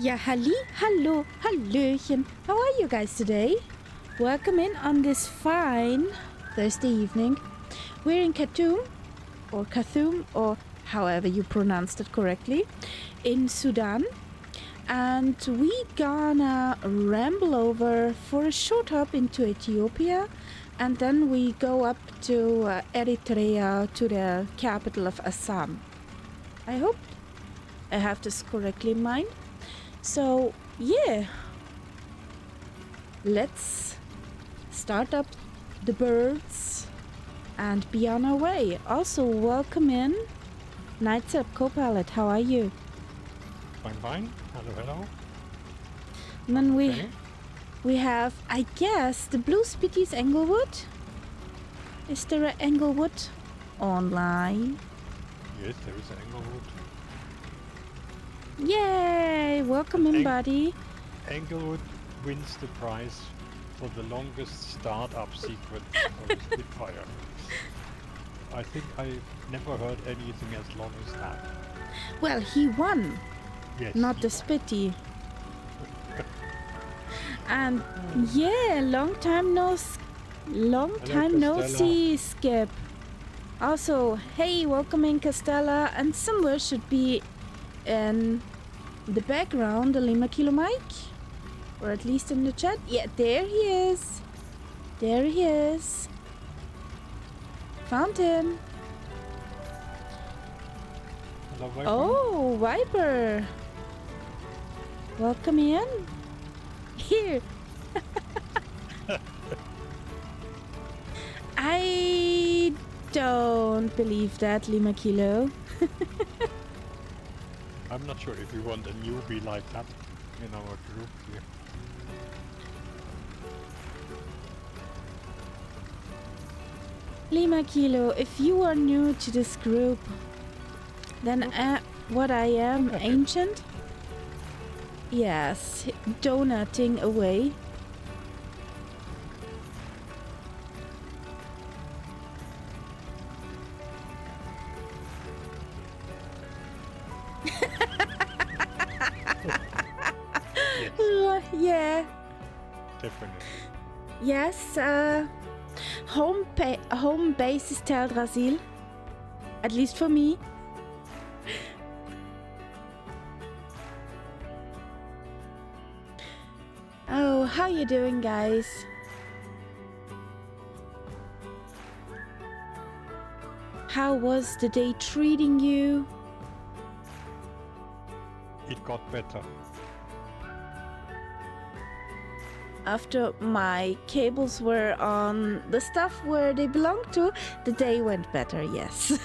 Ja, hallo, hallöchen. How are you guys today? Welcome in on this fine Thursday evening. We're in Khartoum, or however you pronounced it correctly, in Sudan. And we gonna ramble over for a short hop into Ethiopia. And then we go up to Eritrea, to the capital of Assam. I hope I have this correctly in mind. So, yeah, let's start up the birds and be on our way. Also, welcome in Nights Up Copilot. How are you? Fine. Hello. And then Okay. we have, I guess, the Blue Spitties Englewood. Is there an Englewood online? Yes, there is Englewood. Yay! Welcome in, buddy. Englewood wins the prize for the longest startup secret of a Spitfire. I think I've never heard anything as long as that. Well, he won. Yes. Not the Spitty. And yeah, long time no see, Skip. Also, hey, welcome in, Castella, and somewhere should be in the background the Lima Kilo Mike, or at least in the chat. Yeah, there he is. There he is. Found him. Hello, Viper. Oh, Viper. Welcome in. Here. I don't believe that, Lima Kilo. I'm not sure if we want a newbie like that in our group here. Lima Kilo, if you are new to this group, then what I am, ancient? Yes, donating away. Yeah. Definitely. Yes, home base is Teldrassil. At least for me. Oh, how you doing, guys? How was the day treating you? It got better. After my cables were on the stuff where they belong to, the day went better, yes.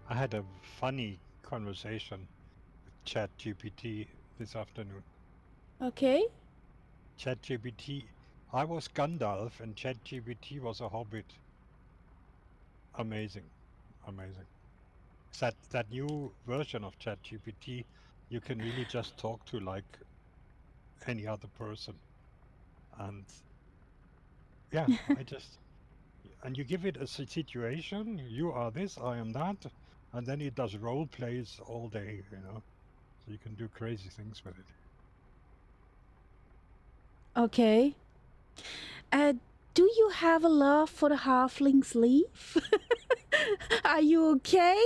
I had a funny conversation with ChatGPT this afternoon. Okay. ChatGPT, I was Gandalf and ChatGPT was a hobbit. Amazing. That new version of ChatGPT, you can really just talk to like any other person. And yeah, and you give it a situation, you are this, I am that, and then it does role plays all day, so you can do crazy things with it. Okay. Do you have a love for the halfling sleeve? Are you okay?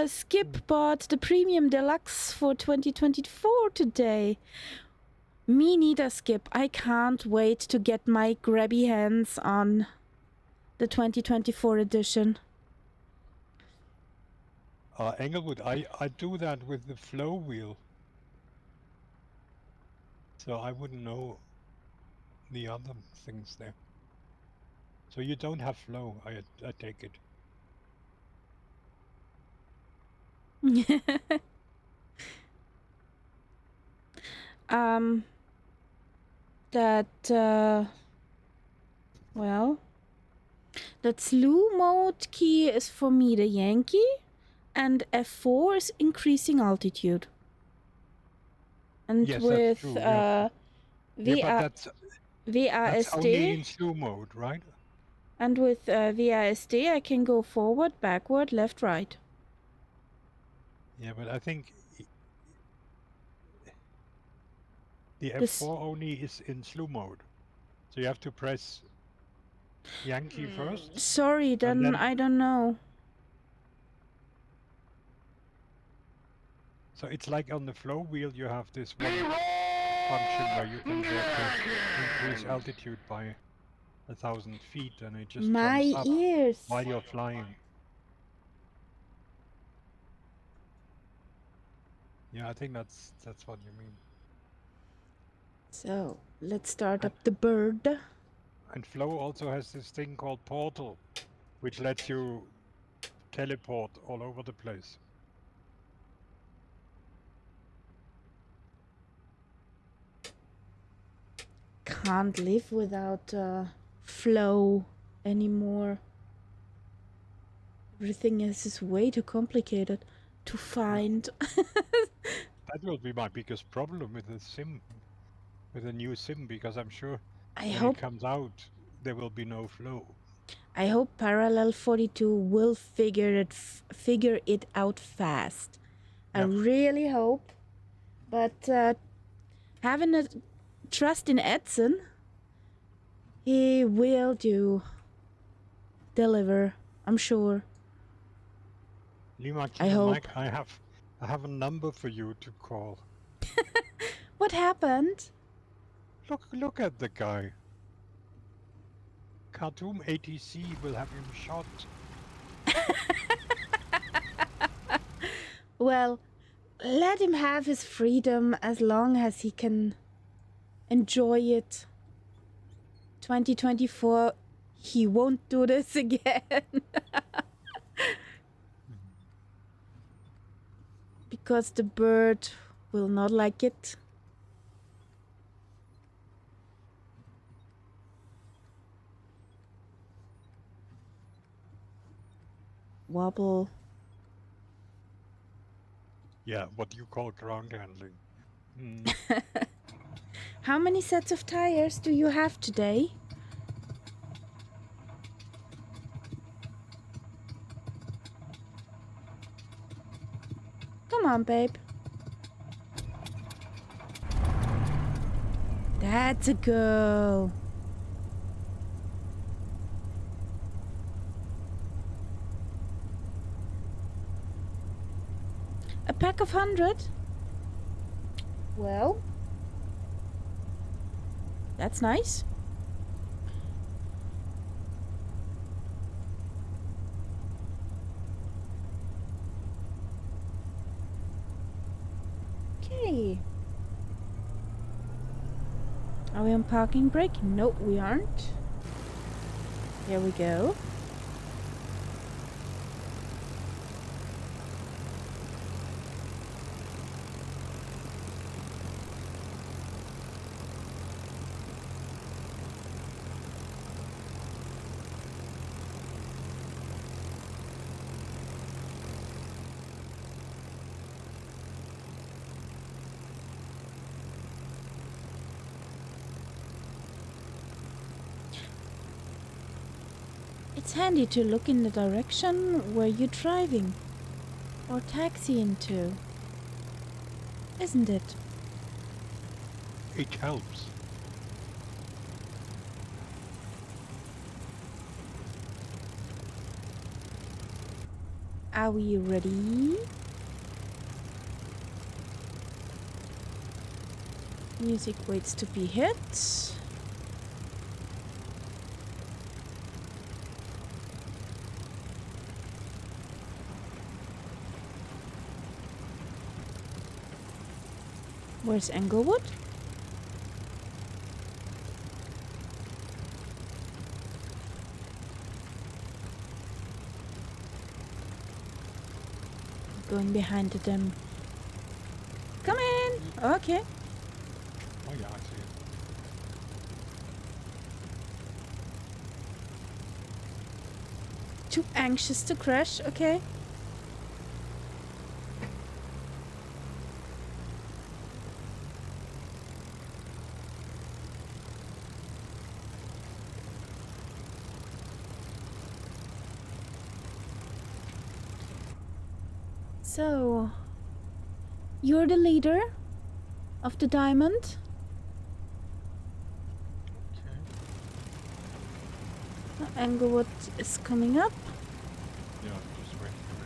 Skip bought the Premium Deluxe for 2024 today. Me neither, Skip. I can't wait to get my grabby hands on the 2024 edition. Englewood, I do that with the flow wheel. So I wouldn't know the other things there. So you don't have flow, I take it. Well, that slew mode key is for me the Yankee, and F4 is increasing altitude. And yes, with that's true. Yeah. VRSD, That's only in slew mode, right? And with VISD, I can go forward, backward, left, right. Yeah, but I think the This. F4 only is in slew mode. So you have to press Yankee first, Sorry, and then then I don't know. so it's like on the flow wheel you have this one function where you can increase altitude by 1,000 feet, and it just jumps My up ears. while you're flying. Yeah, I think that's what you mean. So let's start up the bird. And Flow also has this thing called Portal, which lets you teleport all over the place. Can't live without flow anymore. Everything else is way too complicated to find. That will be my biggest problem with the sim, with a new sim, because I'm sure I when hope it comes out, there will be no flow. I hope Parallel 42 will figure it out fast. I Yep. really hope. But having a trust in Edson, he will deliver, I'm sure. Lima, I keep a hope. mic. I have a number for you to call. What happened? Look at the guy. Khartoum ATC will have him shot. Well, let him have his freedom as long as he can enjoy it. 2024, he won't do this again. Because the bird will not like it. Wobble. Yeah, what you call ground handling. How many sets of tires do you have today? Come on, babe. That's a girl. A pack of 100? Well, that's nice. Okay. Are we on parking brake? Nope, we aren't. Here we go. It's handy to look in the direction where you're driving or taxiing to, isn't it? It helps. Are we ready? Music waits to be hit. Where's Englewood? Going behind them. Come in! Okay. Oh yeah, I see it. Too anxious to crash, okay. So, you're the leader of the diamond. Okay. Englewood is coming up. Yeah, just waiting for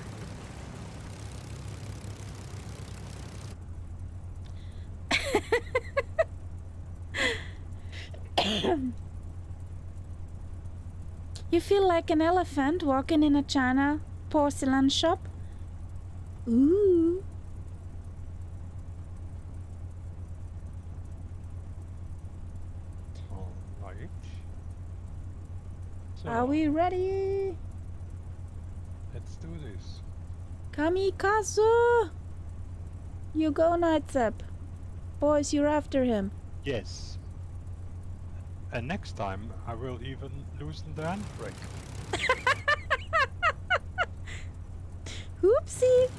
it. You feel like an elephant walking in a China porcelain shop. Ooh. All right. So, Are we ready? let's do this. Kamikaze! You go, Nightsap. Boys, you're after him. Yes. And next time I will even loosen the handbrake. Oopsie!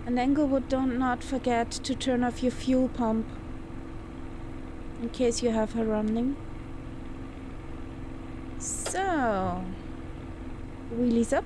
And Englewood, don't not forget to turn off your fuel pump. In case you have her running. So... wheelies up.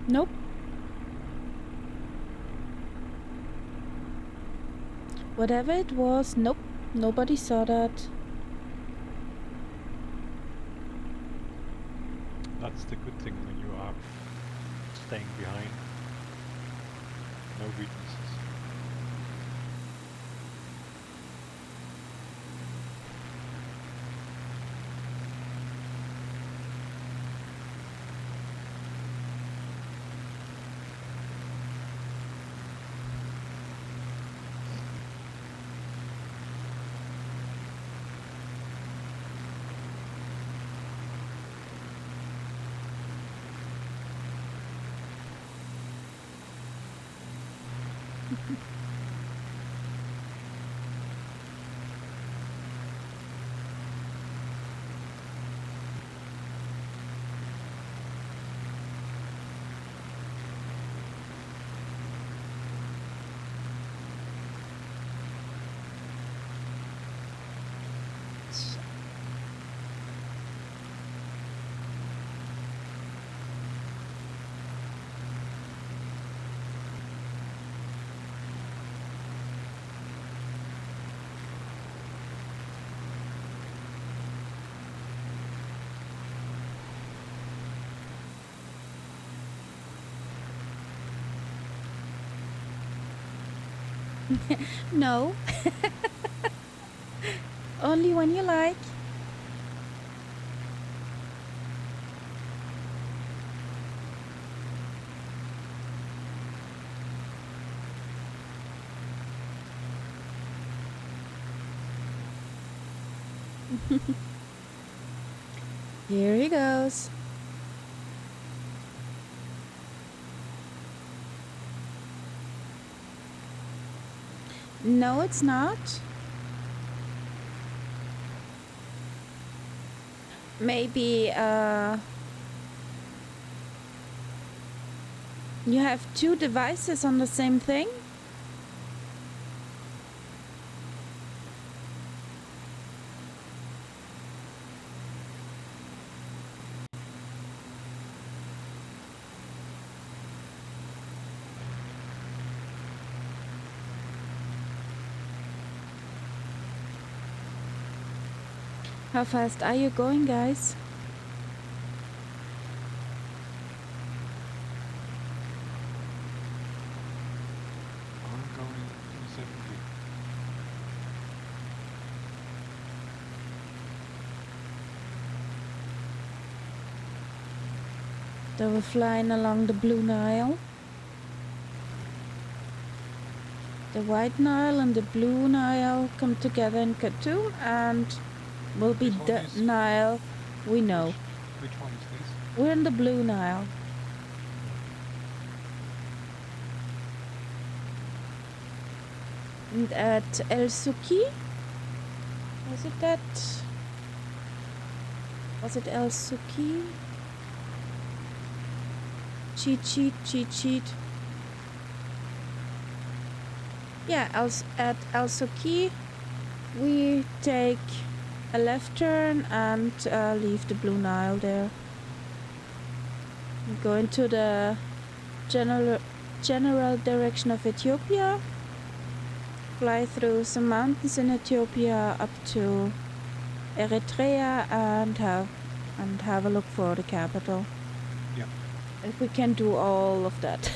Nope. Whatever it was, nope. Nobody saw that. That's the good thing when you are staying behind. No weaknesses. No. Only when you like. Here he goes. No, it's not. Maybe you have two devices on the same thing? How fast are you going, guys? I'm going 270. They were flying along the Blue Nile. The White Nile and the Blue Nile come together in Khartoum and will be Which one the is- Nile we know. Which one is this? We're in the Blue Nile. And at El Souki? Was it that? Was it El Souki? Cheat sheet. Yeah, at El Souki, we take a left turn and leave the Blue Nile there. We go into the general direction of Ethiopia, fly through some mountains in Ethiopia up to Eritrea and have a look for the capital. Yeah. If we can do all of that.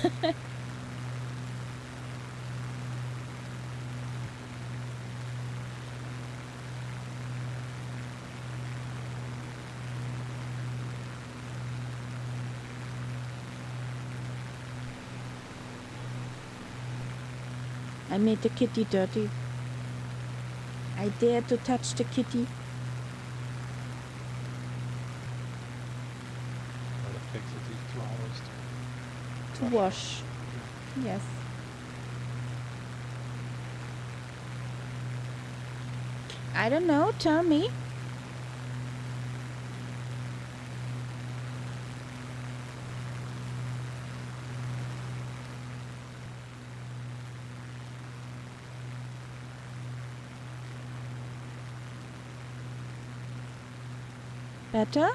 I made the kitty dirty. I dared to touch the kitty. Well, it takes at least 2 hours To wash. Yes. I don't know, tell me. Better?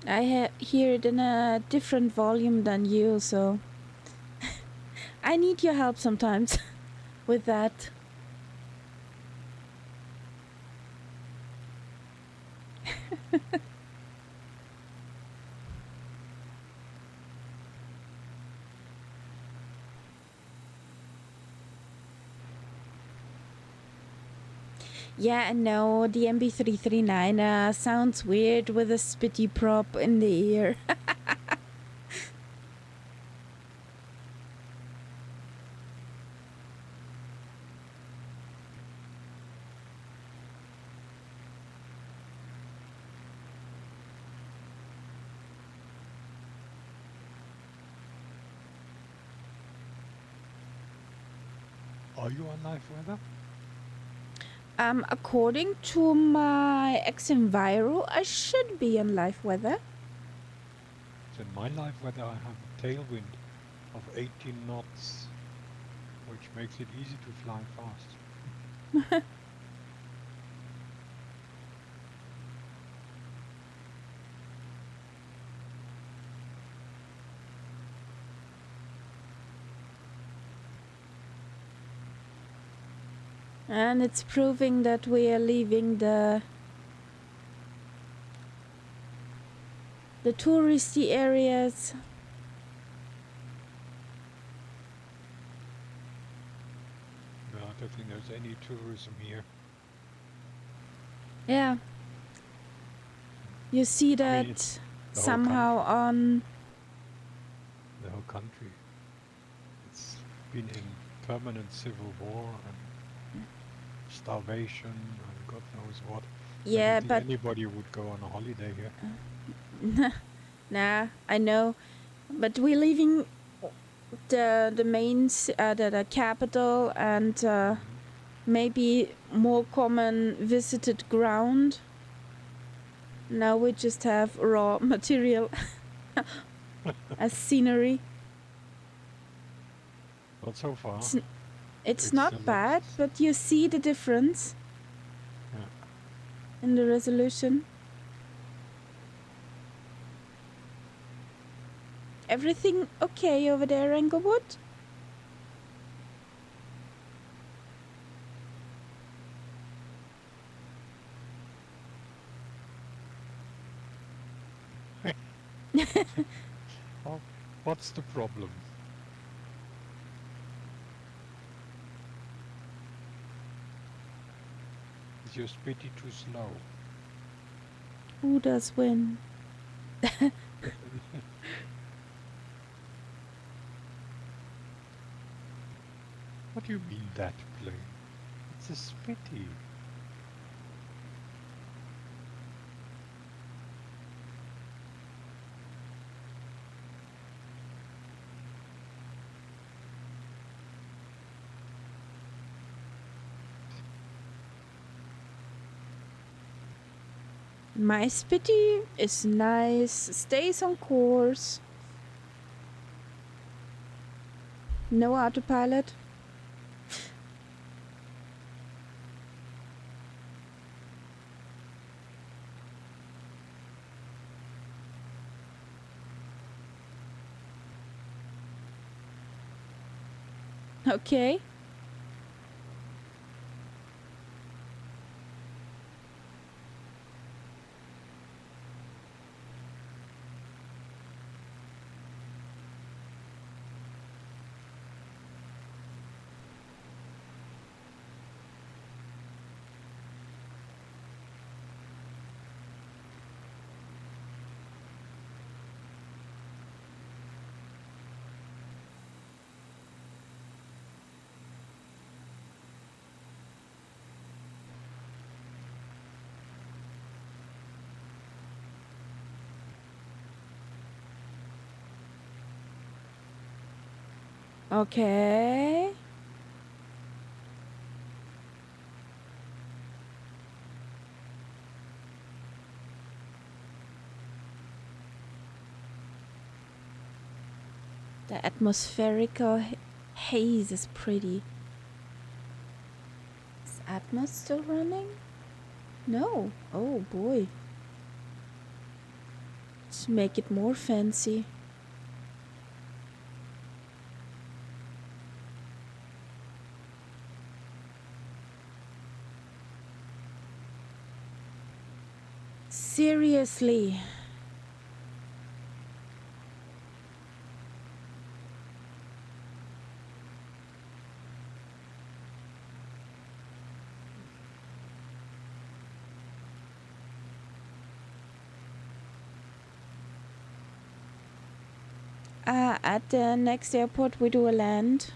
I hear it in a different volume than you, so I need your help sometimes with that. Yeah, no, the MB339 sounds weird with a spitty prop in the ear. Are you on live weather? According to my ex-enviro, I should be in live weather. So in my live weather I have a tailwind of 18 knots, which makes it easy to fly fast. And it's proving that we are leaving the touristy areas. No, I don't think there's any tourism here. Yeah. You see that I mean, it's the whole somehow country. on... The whole country. It's been in permanent civil war and starvation and God knows what. I don't Yeah, think but... anybody would go on a holiday here. Nah, I know. But we're leaving the main, the capital and maybe more common visited ground. Now we just have raw material as scenery. Not so far. It's It not still bad, looks. but you see the difference Yeah. in the resolution. Everything okay over there, Englewood? Oh, what's the problem? Is your Spitty too slow? Who does win? What do you mean that plane? It's a Spitty. My Spitty is nice, stays on course. No autopilot. Okay. Okay. The atmospherical haze is pretty. Is Atmos still running? No. Oh boy. Let's make it more fancy. Seriously. At the next airport we do a land.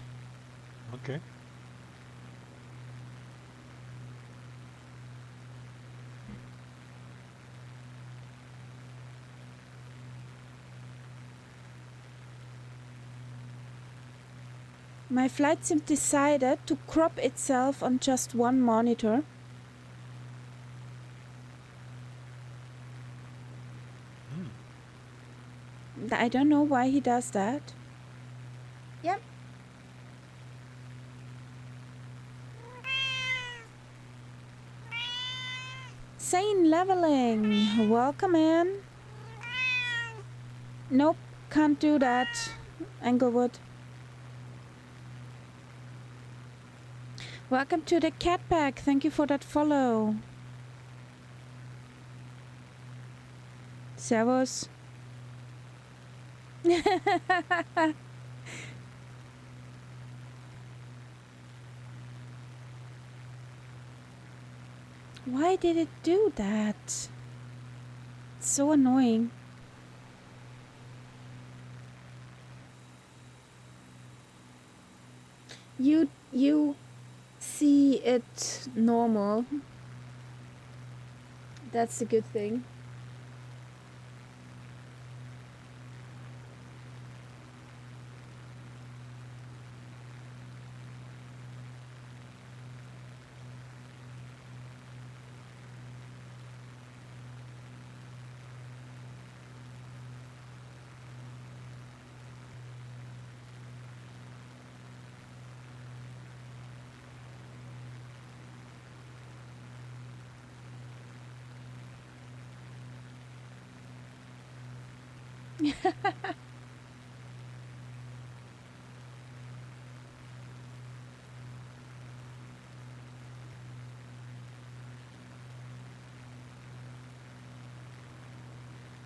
Okay. My flight sim decided to crop itself on just one monitor. I don't know why he does that. Yep. Sane leveling. Welcome in. Nope, can't do that. Englewood. Welcome to the cat pack. Thank you for that follow. Servus. Why did it do that? It's so annoying. You see it normal. That's a good thing.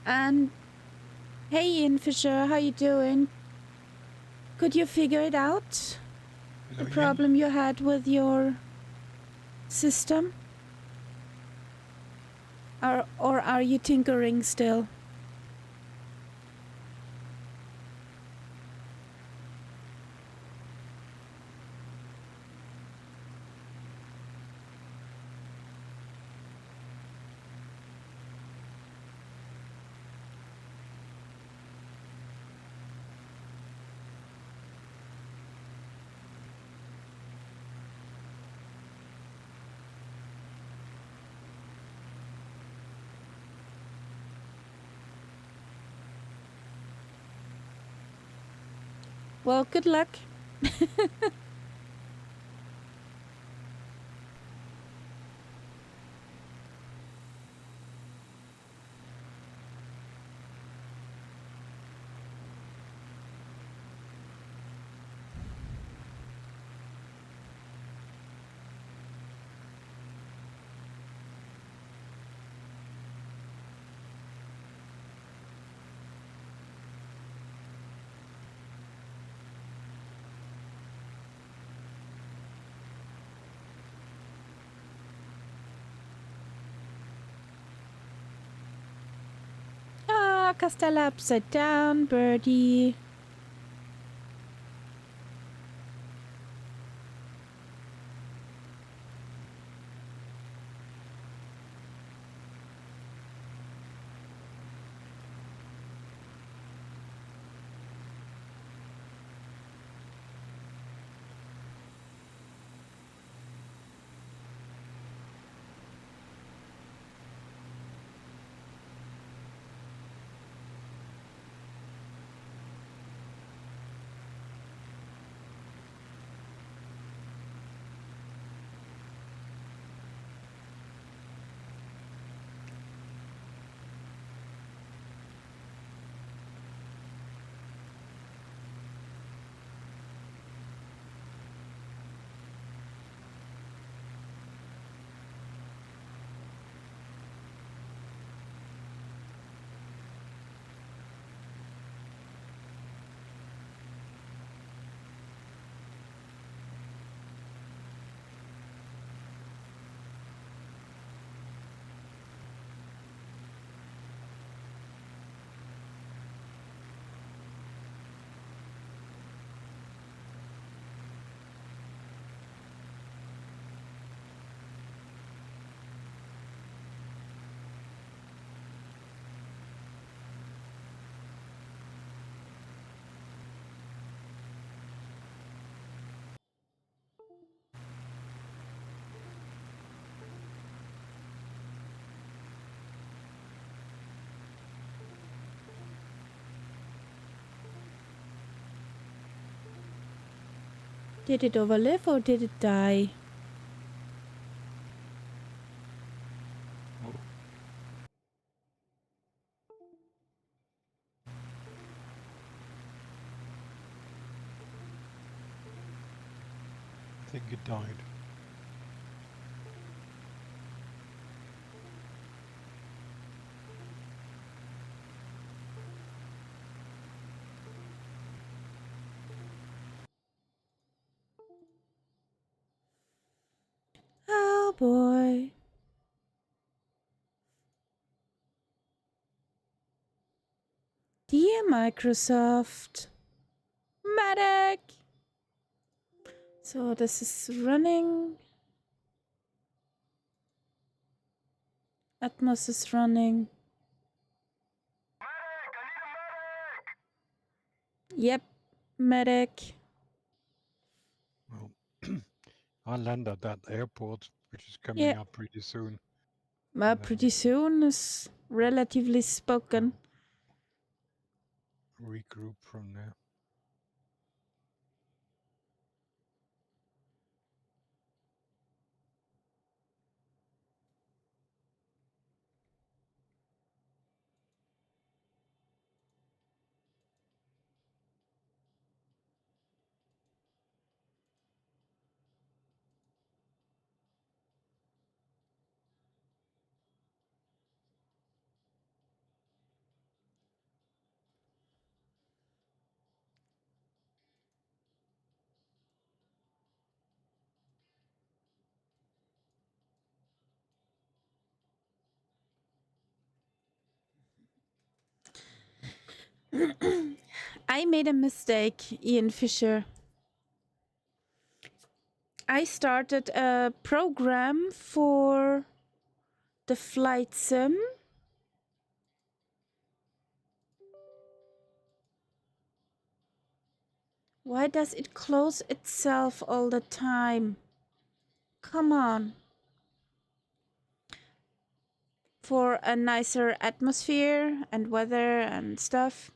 And hey, Ian Fisher, how you doing? Could you figure it out? Hello, The Ian. problem you had with your system? Or are you tinkering still? Well, good luck. Ah, Castella upside down, birdie. Did it overlive or did it die? Oh. I think it died. Dear Microsoft. Medic! So this is running. Atmos is running. Yep, medic. Well, I'll land at that airport, which is coming Yeah. up pretty soon. Well, pretty soon is relatively spoken. Regroup from there. I made a mistake, Ian Fisher. I started a program for the flight sim. Why does it close itself all the time? Come on. For a nicer atmosphere and weather and stuff.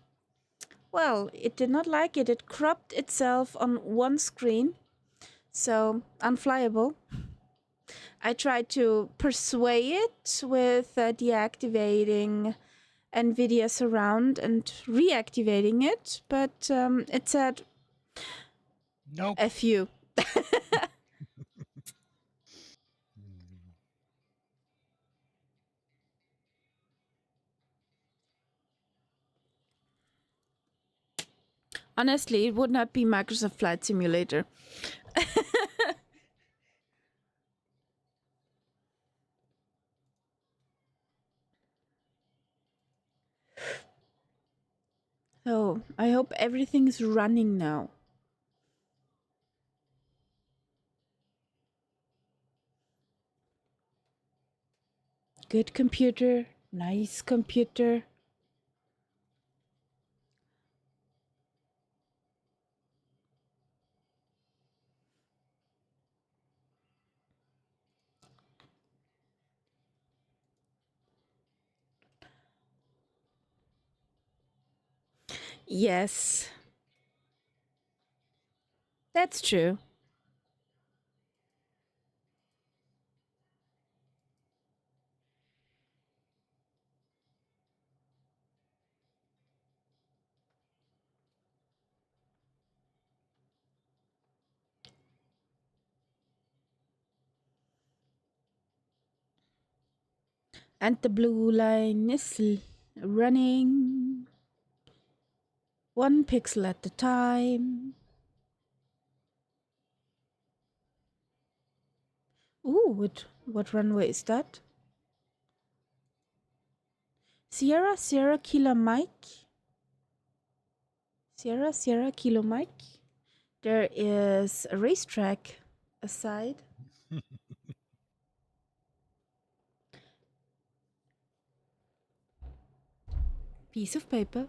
Well, it did not like it. It cropped itself on one screen. So, unflyable. I tried to persuade it with deactivating NVIDIA Surround and reactivating it, but it said, Nope. F you. Honestly, it would not be Microsoft Flight Simulator. So, I hope everything's running now. Good computer, nice computer. Yes, that's true. And the blue line is running 1 pixel at a time. Ooh, what runway is that? Sierra Sierra Kilo Mike. Sierra Sierra Kilo Mike. There is a racetrack aside. Piece of paper.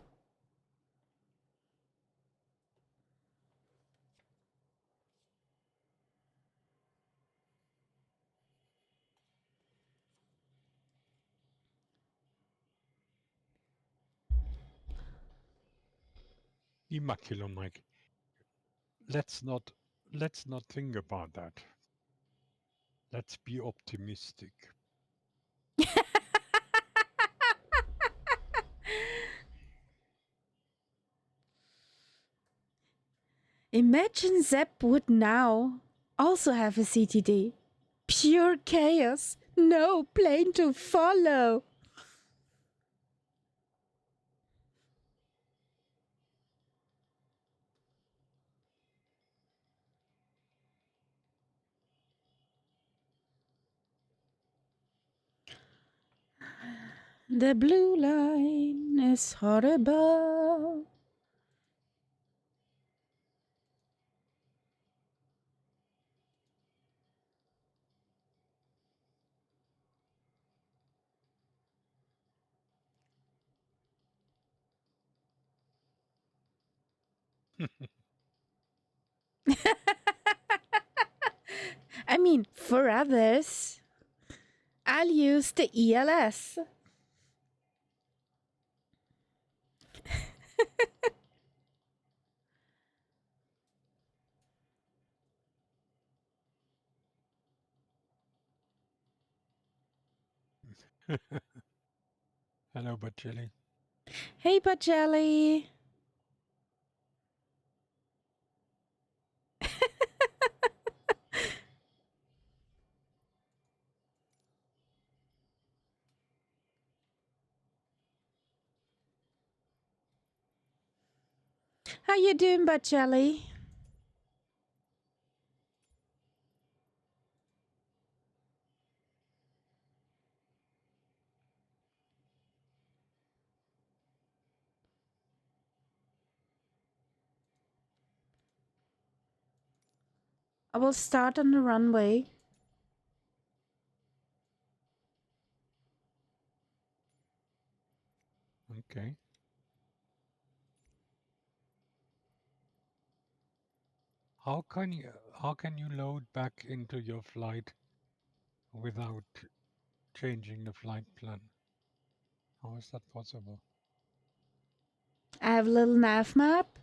Immaculate, Mike. Let's not think about that. Let's be optimistic. Imagine Zepp would now also have a CTD. Pure chaos. No plane to follow. The blue line is horrible. I mean, for others, I'll use the ELS. Hello, Bachili. Hey, Bajelly. How you doing, Bajelly? I will start on the runway. Okay. How can you load back into your flight without changing the flight plan? How is that possible? I have a little nav map.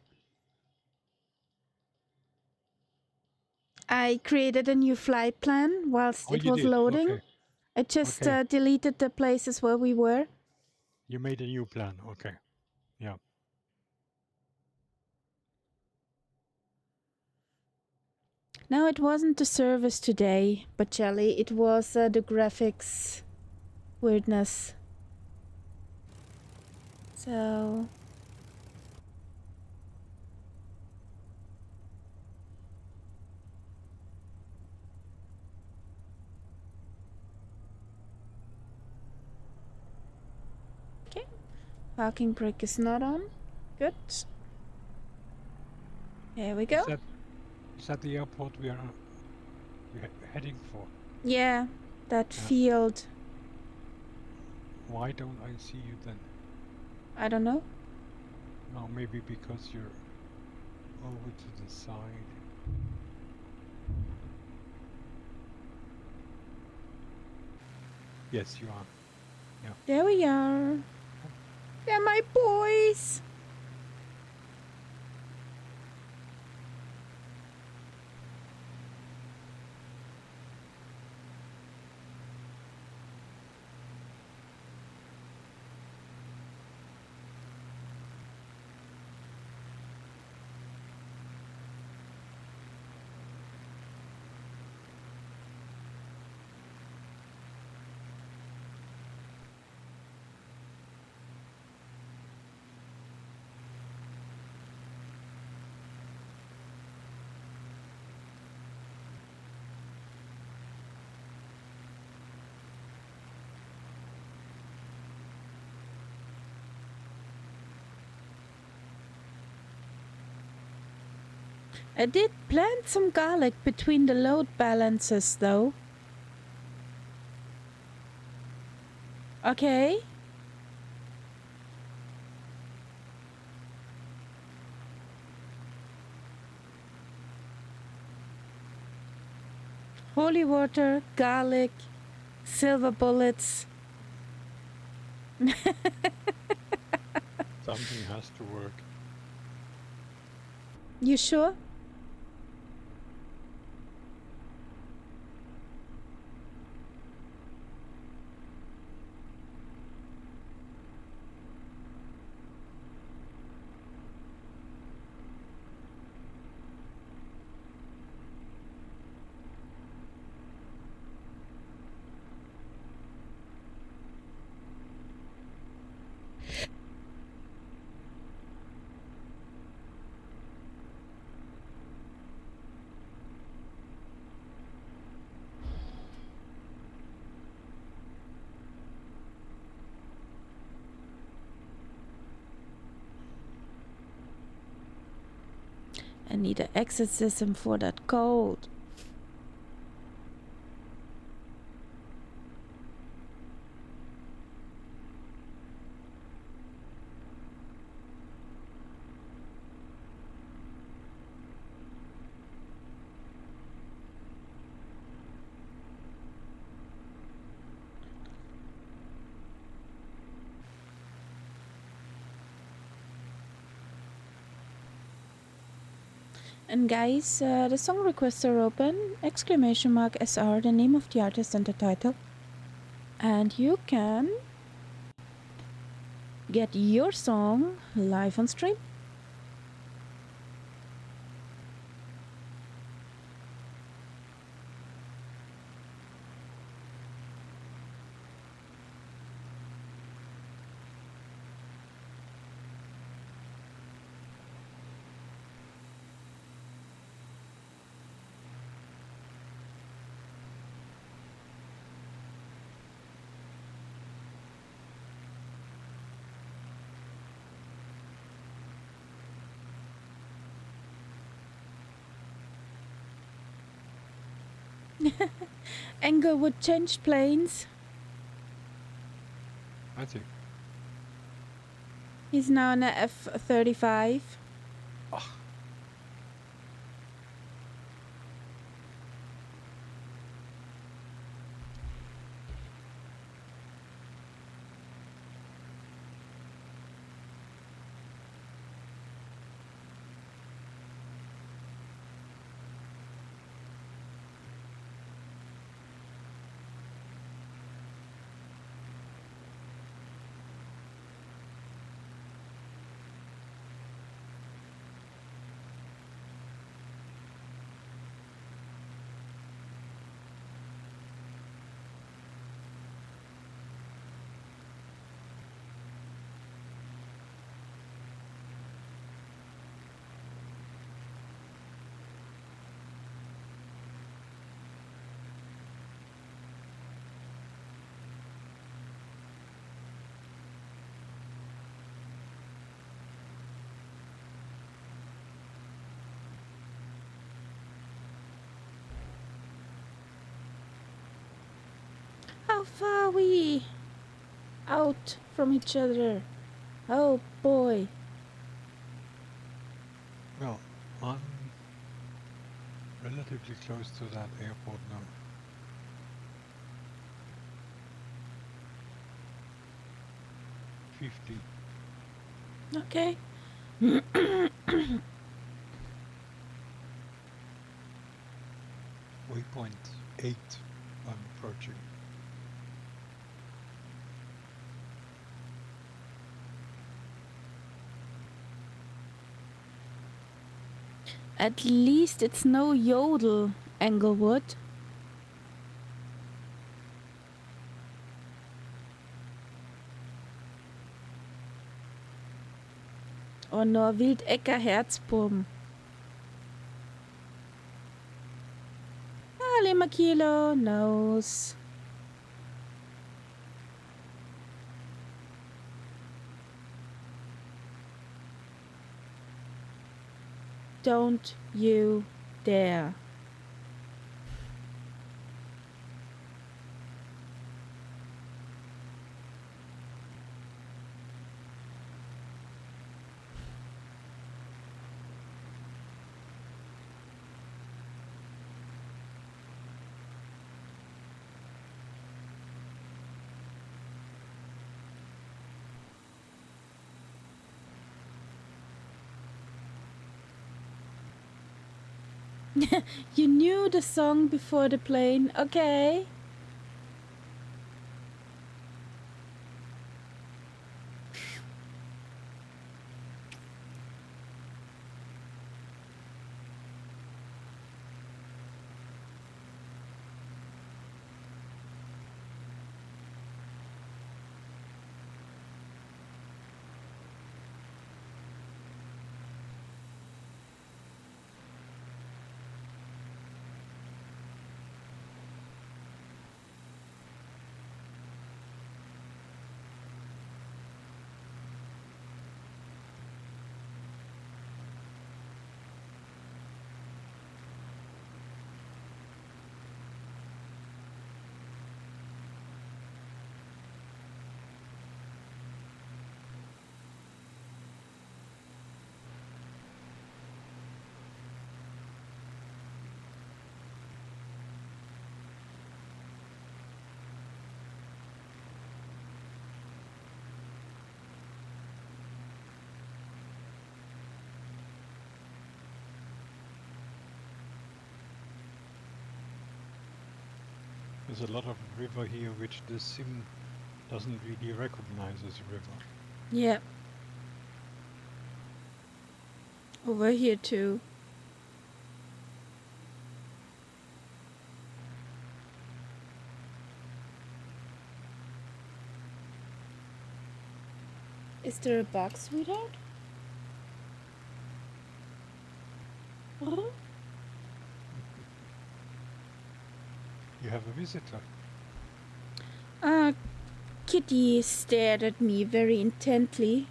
I created a new flight plan whilst Oh, it you was did. loading. Okay. I just Okay. deleted the places where we were. You made a new plan. Okay. Yeah. No, it wasn't the service today, Bajelly. It was the graphics weirdness. So okay, parking brake is not on. Good. There we go. Is that the airport we're heading for? Yeah, that Yeah. field. Why don't I see you then? I don't know. Oh, maybe because you're over to the side. Yes, you are. Yeah. There we are. They're my boys. I did plant some garlic between the load balancers though. Okay. Holy water, garlic, silver bullets. Something has to work. You sure? I need an exorcism for that cold. And guys, the song requests are open. !SR, the name of the artist and the title. And you can get your song live on stream. Englewood changed planes. I see. He's now on a F-35. Oh. How far are we out from each other? Oh boy. Well, I'm relatively close to that airport now. $50. Okay. Waypoint 8 I'm approaching. At least it's no yodel, Englewood. Or nur Wildecker Herzpump. Lima Kilo knows. Don't you dare. You knew the song before the plane, okay? There's a lot of river here which the sim doesn't really recognize as a river. Yeah. Over here too. Is there a bug, sweetheart? You have a visitor. Kitty stared at me very intently.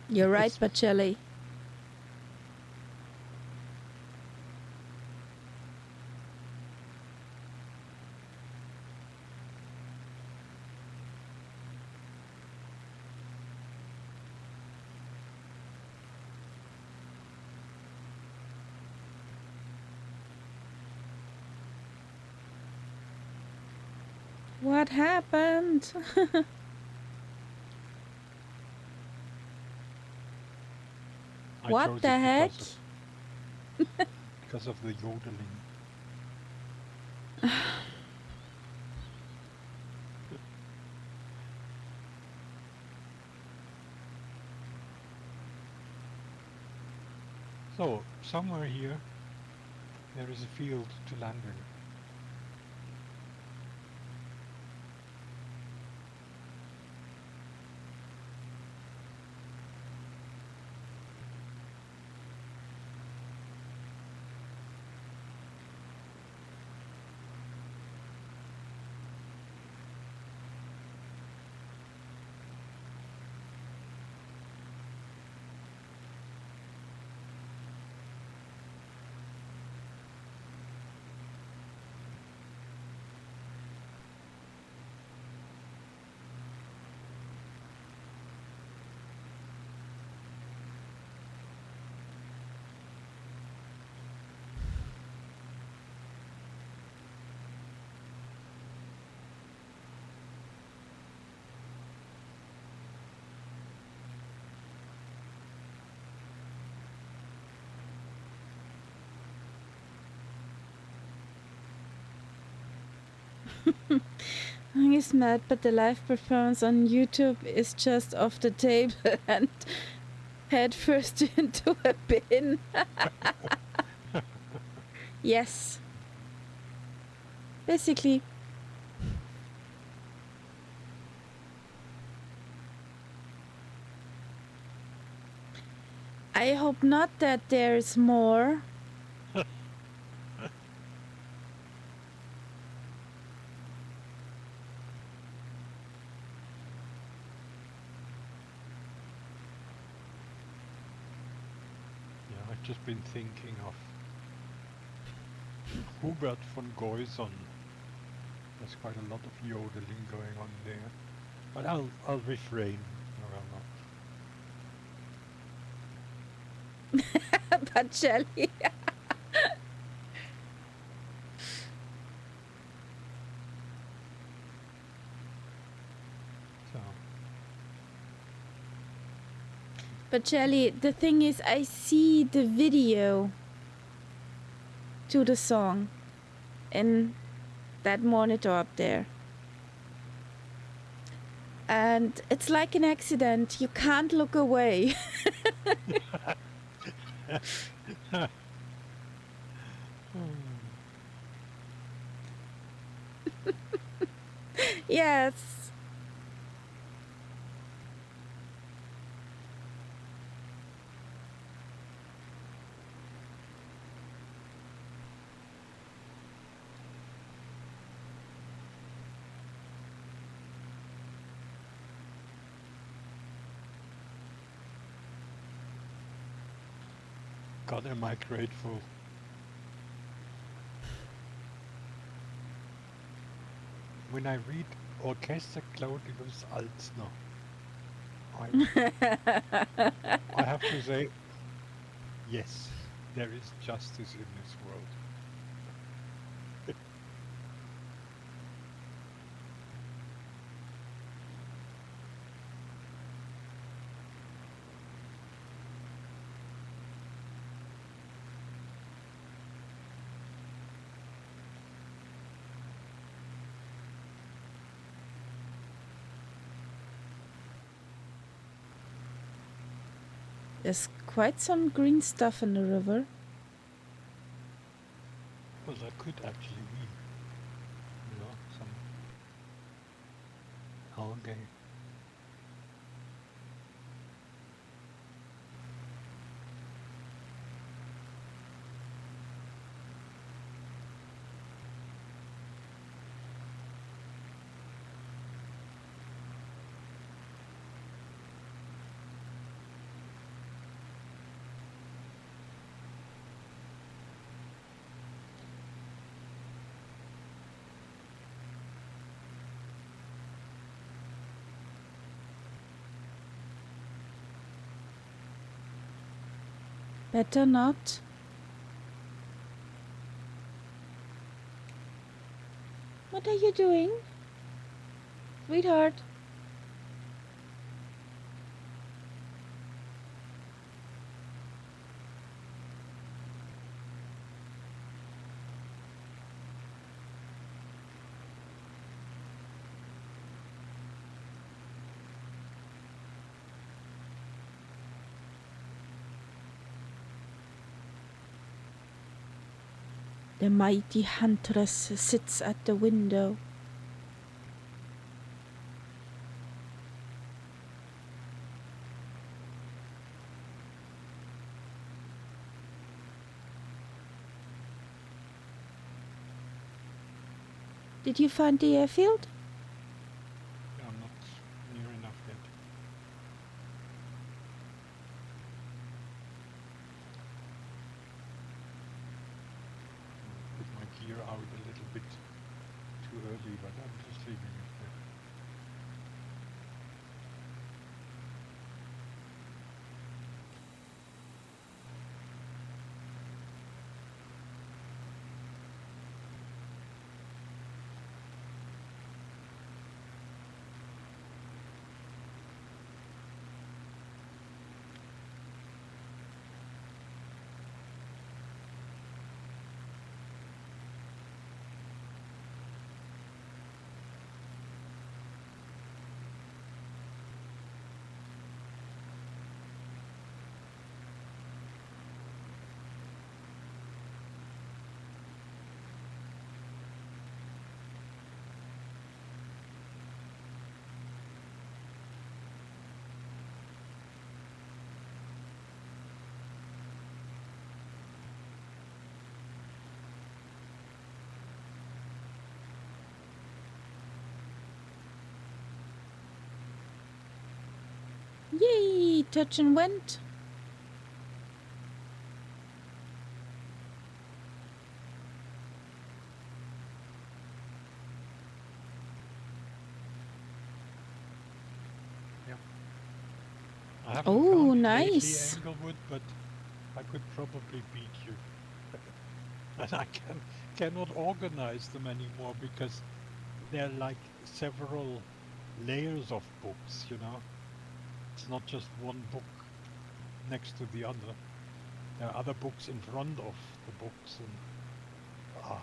You're right, Pacelli. What happened? What the heck? Because of the yodeling. So, somewhere here, there is a field to land in. He's mad, but the live performance on YouTube is just off the table and head first into a bin. Yes. Basically. I hope not that there's more. I've just been thinking of Hubert von Goyson. There's quite a lot of yodeling going on there. But I'll refrain around that. But Shelly. So. But Shelly, the thing is, I see the video to the song in that monitor up there. And it's like an accident. You can't look away. Yes. God, am I grateful. when I read Orchester Claudius Alzner, I have to say, yes, there is justice in this world. There's quite some green stuff in the river. Well, that could actually be, some algae. Better not. What are you doing? Sweetheart. The mighty huntress sits at the window. Did you find the airfield? I'm not near enough yet. Put my gear out a little bit too early, but I'm just leaving it there. Yay! Touch and went. I haven't Oh, found it nice. lately, Englewood, but I could probably beat you. And I cannot organize them anymore because they're like several layers of books, It's not just one book next to the other. There are other books in front of the books, and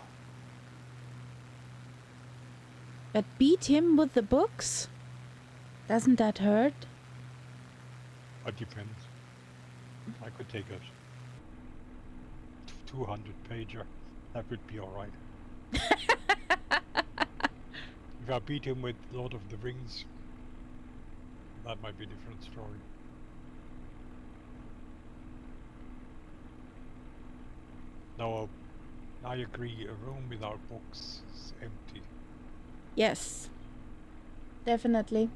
But beat him with the books? Doesn't that hurt? it depends. I could take a 200 pager. That would be all right. If I beat him with Lord of the Rings, that might be a different story. No, I agree. A room without books is empty. Yes. Definitely.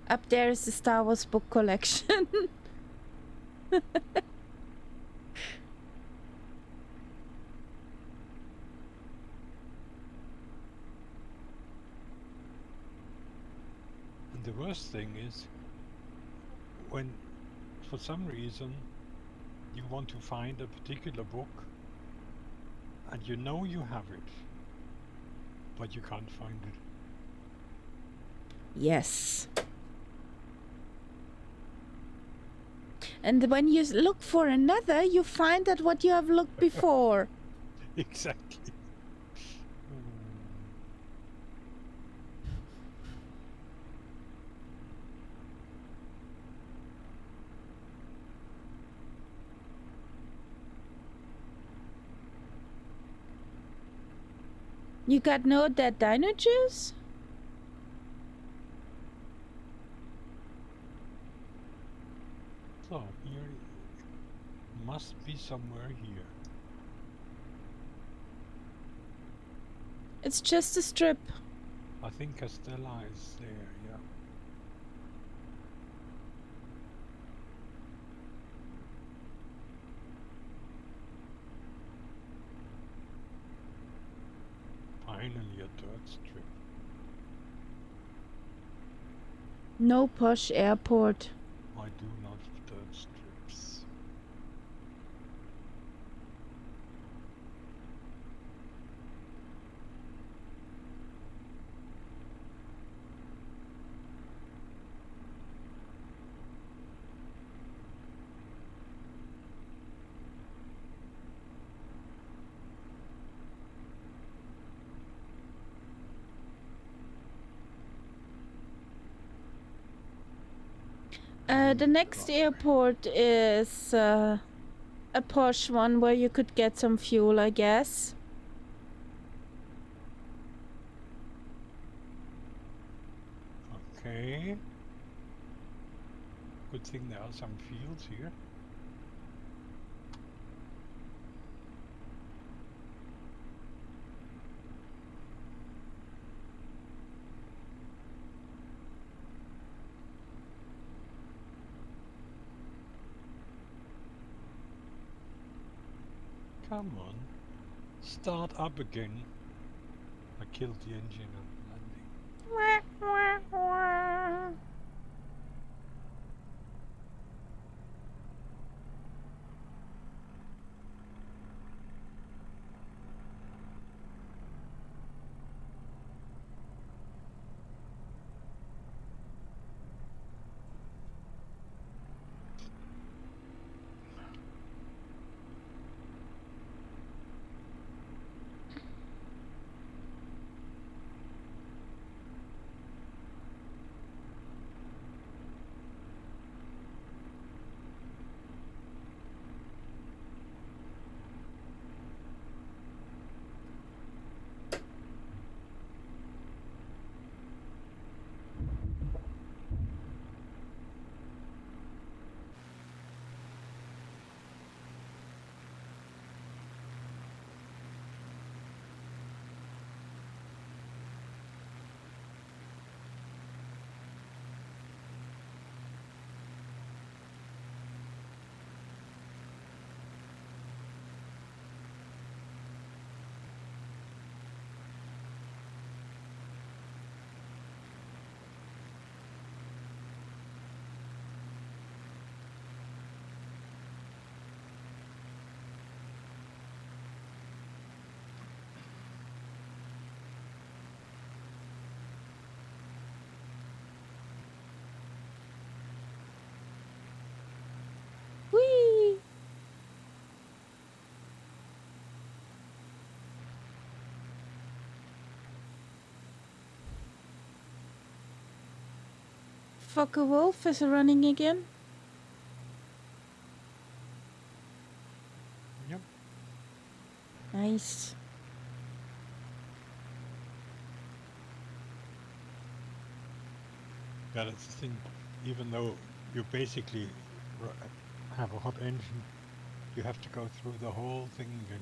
Up there is the Star Wars book collection. worst thing is when, for some reason, you want to find a particular book and you know you have it, but you can't find it. Yes. And when you look for another, you find that what you have looked before. Exactly. You got no dead dino juice? So here must be somewhere here. It's just a strip. I think Castella is there, yeah. Finally a dirt strip. No posh airport. I do not dirt strips. The next airport is a posh one where you could get some fuel, I guess. Okay. Good thing there are some fields here. Come on. Start up again. I killed the engine on landing. Whee! Fuck a wolf is running again. Yep. Nice. Yeah, that's the thing. Even though you basically have a hot engine, you have to go through the whole thing again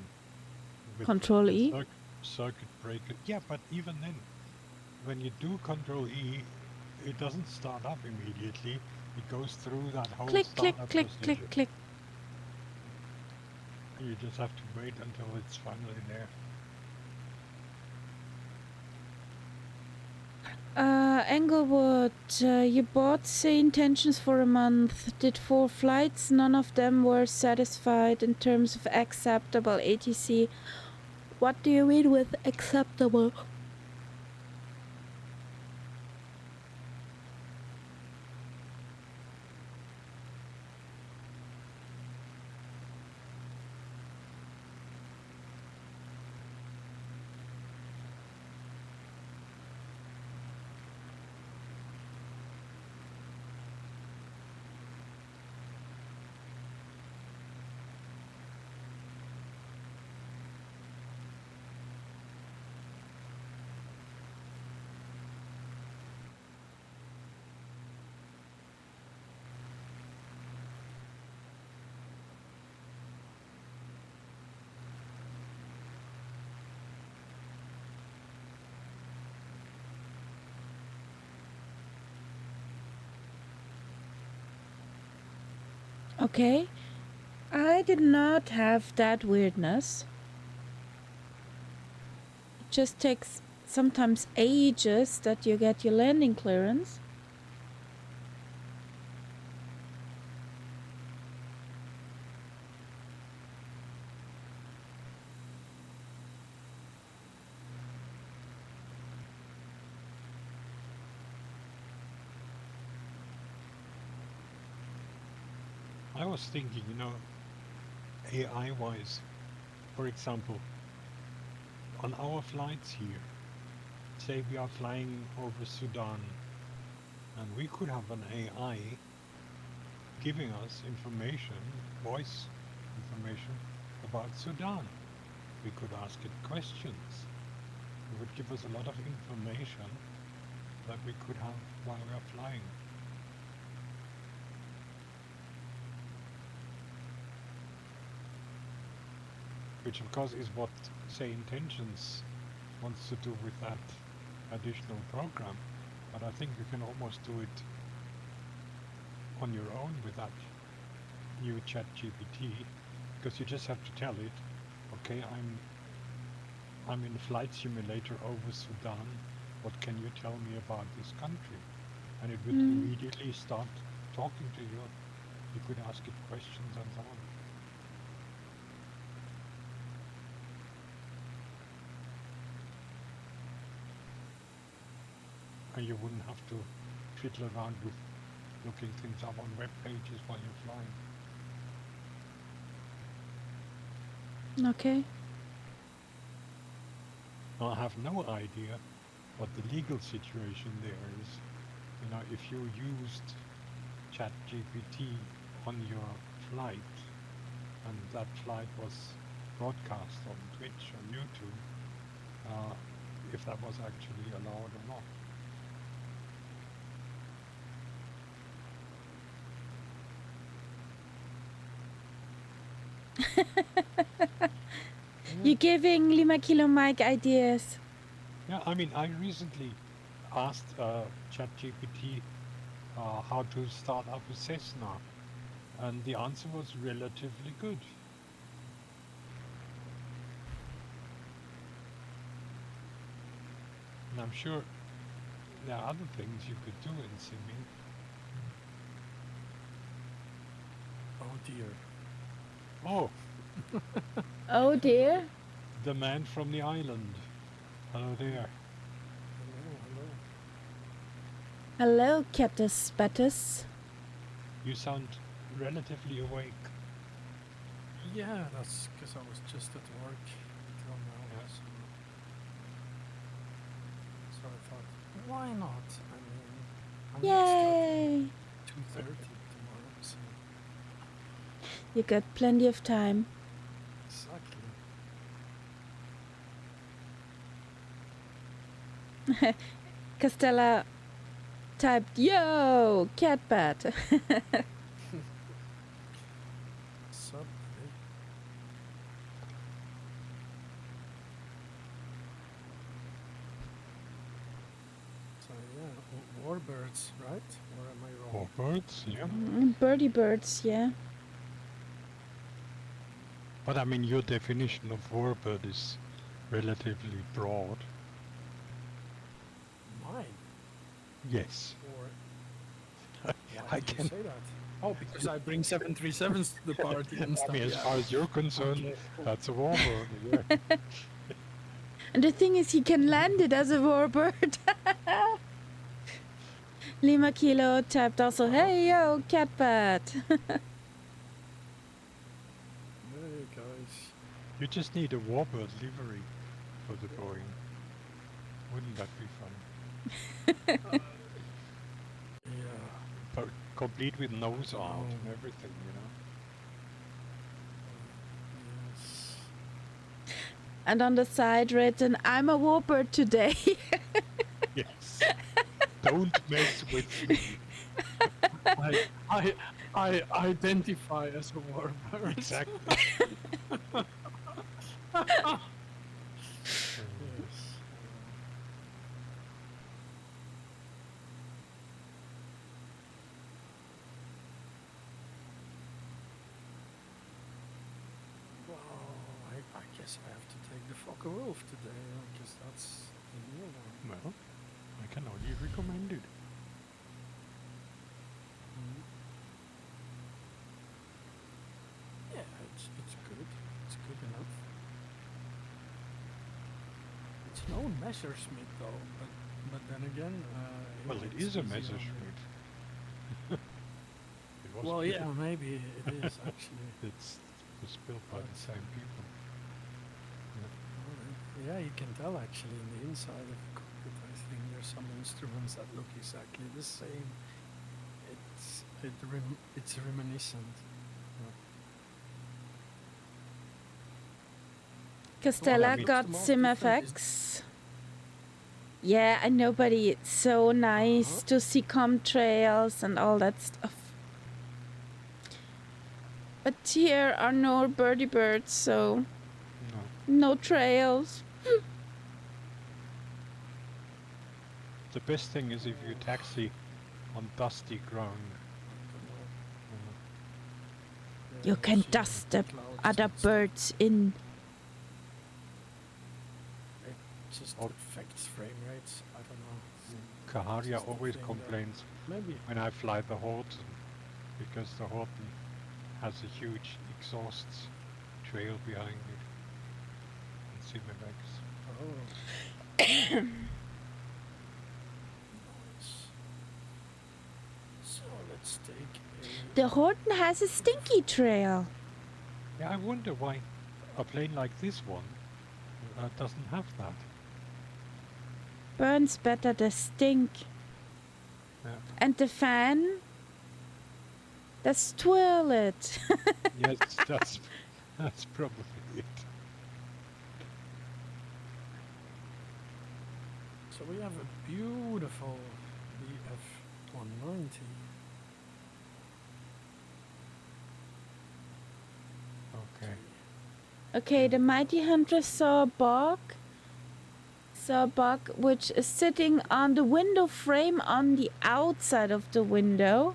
with Control the E. circuit breaker. Yeah, but even then, when you do Control E, it doesn't start up immediately. It goes through that whole Click, click, startup click, click, procedure. click. You just have to wait until it's finally there. Englewood, you bought say intentions for a month, did 4 flights, none of them were satisfied in terms of acceptable ATC. What do you mean with acceptable? Okay. I did not have that weirdness. It just takes sometimes ages that you get your landing clearance. I was thinking, you know, AI-wise, for example, on our flights here, say we are flying over Sudan, and we could have an AI giving us information, voice information about Sudan. We could ask it questions. It would give us a lot of information that we could have while we are flying. Which of course is what, say, Intentions wants to do with that additional program. But I think you can almost do it on your own with that new ChatGPT, because you just have to tell it, okay, I'm in a flight simulator over Sudan. What can you tell me about this country? And it would immediately start talking to you. You could ask it questions and so on. And you wouldn't have to fiddle around with looking things up on web pages while you're flying. Okay. Now, I have no idea what the legal situation there is. You know, if you used ChatGPT on your flight and that flight was broadcast on Twitch or YouTube, if that was actually allowed or not. You're giving Lima Kilo Mike ideas. Yeah, I mean, I recently asked ChatGPT how to start up a Cessna, and the answer was relatively good. And I'm sure there are other things you could do in simming. Oh dear. Oh, Oh dear. the man from the island. Hello there. Hello, hello. Hello, Catus Spatus. You sound relatively awake. Yeah, that's because I was just at work until now. Yeah. So I thought, why not? I mean, I'm Yay! starting 2:30 tomorrow, so You got plenty of time. exactly. Castella typed, yo, catbat. Subway. So yeah, warbirds, right? Or am I wrong? Warbirds, yeah. Birdie birds, yeah. But I mean, your definition of warbird is relatively broad. Mine? Yes. Or why I do you can. say that? Oh, because I bring 737s to the party and I stuff. mean, as Yeah. far as you're concerned, Okay. that's a warbird. Yeah. And the thing is, he can land it as a warbird. Lima Kilo tapped also, hey yo, Catpat. Hey guys. You just need a warbird livery for the Boeing. Wouldn't that be fun? Yeah. But complete with nose I don't art know. and everything, you know. Yes. And on the side written, I'm a warbird today. Yes. Don't mess with me. I identify as a warbird. Exactly. Yes. Well, I guess I have to take the Fokker Wolf today, because that's the new one. Well, I can only recommend it. Yeah, it's good. It's good enough. It's no Messerschmitt though, but then again, Well, it it's is a easy on the- Messerschmitt. It was Well, built- yeah, maybe it is actually. It was built by the same people. Yeah, you can tell actually in the inside of the cockpit. I think there's some instruments that look exactly the same. It's reminiscent. Castella mean- got The most sim different effects. Yeah, I know, buddy. It's so nice to see comtrails and all that stuff. But here are no birdie birds, so no trails. The best thing is if you taxi on dusty ground. You can dust the other birds in. It just Or- affects frame rates. I don't know. Kaharia Just a always thing that- complains Maybe. when I fly the Horton, because the Horton has a huge exhaust trail behind it. And Cimevex. Oh. Nice. So let's take a. The Horton has a stinky trail. Yeah, I wonder why a plane like this one doesn't have that. Burns better the stink. Yeah. And the fan? That's toilet. Yes, that's probably it. So we have a beautiful BF 190. Okay. Okay, the Mighty Hunter saw a bug. Which is sitting on the window frame on the outside of the window.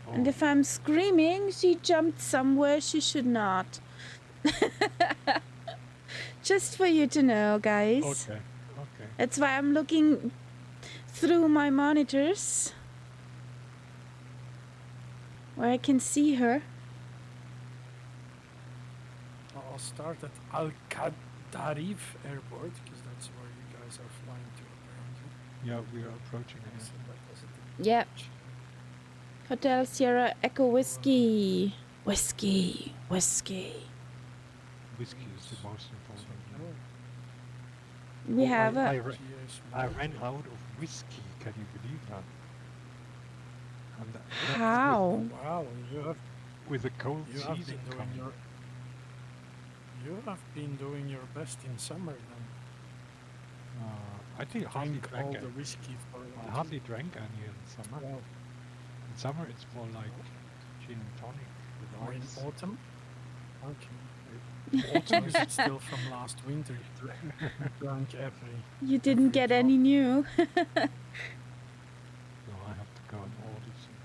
Oh, And if I'm screaming, she jumped somewhere she should not. Just for you to know, guys. okay. That's why I'm looking through my monitors. Where I can see her. I'll start at Al Qadarif Airport because that's where you guys are flying to apparently. Yeah, we are approaching it. So that was it. Yep. Hotel Sierra Echo Whiskey. Whiskey. Whiskey is the most important. We have I a... ran out of whiskey. Can you believe that? And How? Wow, with the cold you have season been doing coming. you have been doing your best in summer then. I think hardly Drink all drank the any. whiskey for I hardly drank any in summer. Wow. In summer, it's more like gin and tonic with Or in ice. autumn? Okay. Autumn is it still from last winter? You drank every. You didn't get any new. No, I have to go and order some.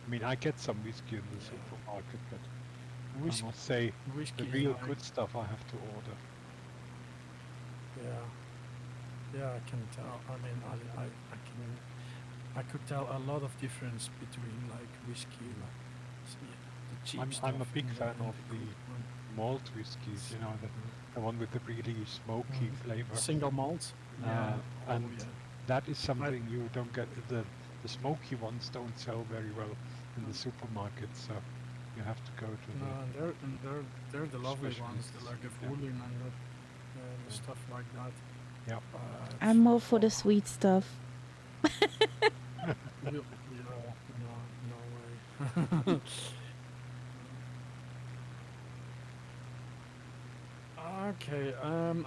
I mean, I get some whiskey in the supermarket, but I must say, Whiskey the is real like- good stuff I have to order. Yeah. Yeah, I can tell. I mean, I could tell a lot of difference between like whiskey, like the cheap stuff, I'm a big and fan of the the good one. malt whiskies, you know, the one with the really smoky flavor. Single malt. Yeah. Oh And yeah. that is something you don't get. The smoky ones don't sell very well in the supermarket, so you have to go to No, the they're the lovely ones, the specialists. like Yeah, Lagavulin and the yeah, stuff like that. yeah. But I'm more for the sweet stuff. you know, no way. Okay,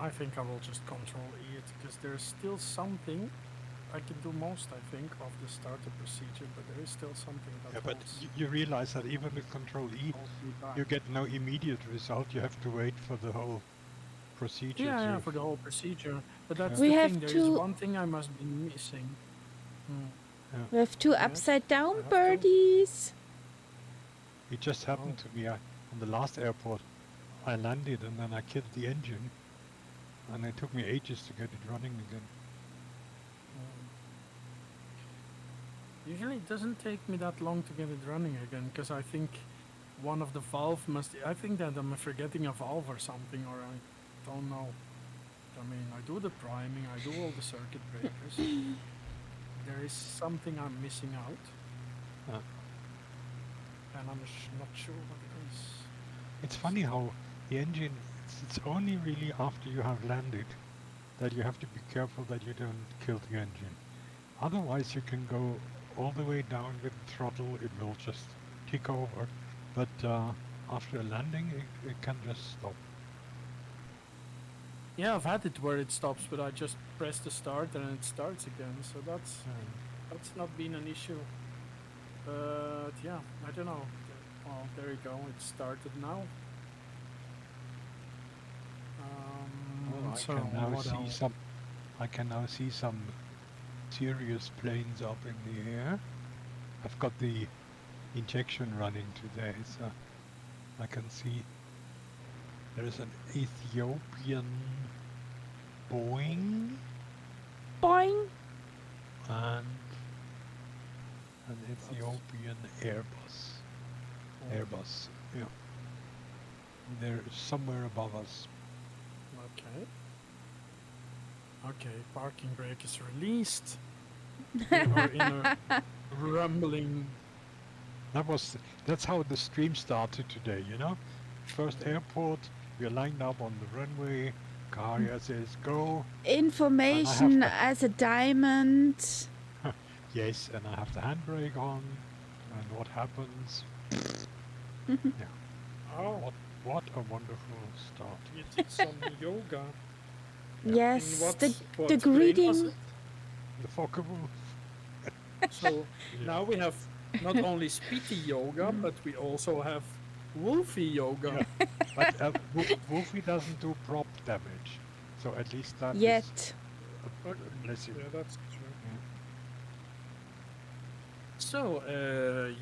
I think I will just control E it because there's still something I can do most. I think of the starter procedure, but there is still something that Yeah, but holds you realize that even with Control E, me back. you get no immediate result. You have to wait for the whole procedure Yeah, to. for the whole procedure. But that's We the have thing. There is two. one thing I must be missing. Hmm. Yeah. We have two Yes, upside down I have to. birdies. It just happened to me on the last airport. I landed and then I killed the engine, and it took me ages to get it running again. Usually it doesn't take me that long to get it running again because I think one of the valve must. I think that I'm forgetting a valve or something, or I don't know. I mean, I do the priming, I do all the circuit breakers. There is something I'm missing out, and I'm not sure what it is. It's funny how the engine, it's only really after you have landed that you have to be careful that you don't kill the engine. Otherwise you can go all the way down with the throttle, it will just tick over. But after a landing, it can just stop. Yeah, I've had it where it stops, but I just press the start and it starts again. So that's not been an issue. But yeah, I don't know. Oh, there you go. It started now. I So can now what see else? I can now see some serious planes up in the air. I've got the injection running today, so I can see there is an Ethiopian Boeing Boing. and an Ethiopian Airbus. Airbus, yeah. They're somewhere above us. Okay. Okay, parking brake is released. We are in a rumbling. That's how the stream started today, you know? First airport, we're lined up on the runway, Karia says go. Information as a diamond. Yes, and I have the handbrake on, and what happens? Yeah. Oh, What a wonderful start. you did some yoga. Yes, In the what plane was greeting. it? The Fokker-Wulf. So now we have not only Spitty yoga, but we also have Wolfie yoga. Yeah. But Wolfie doesn't do prop damage, so at least that is Yet. a blessing. Yeah, that's true. Yeah. So,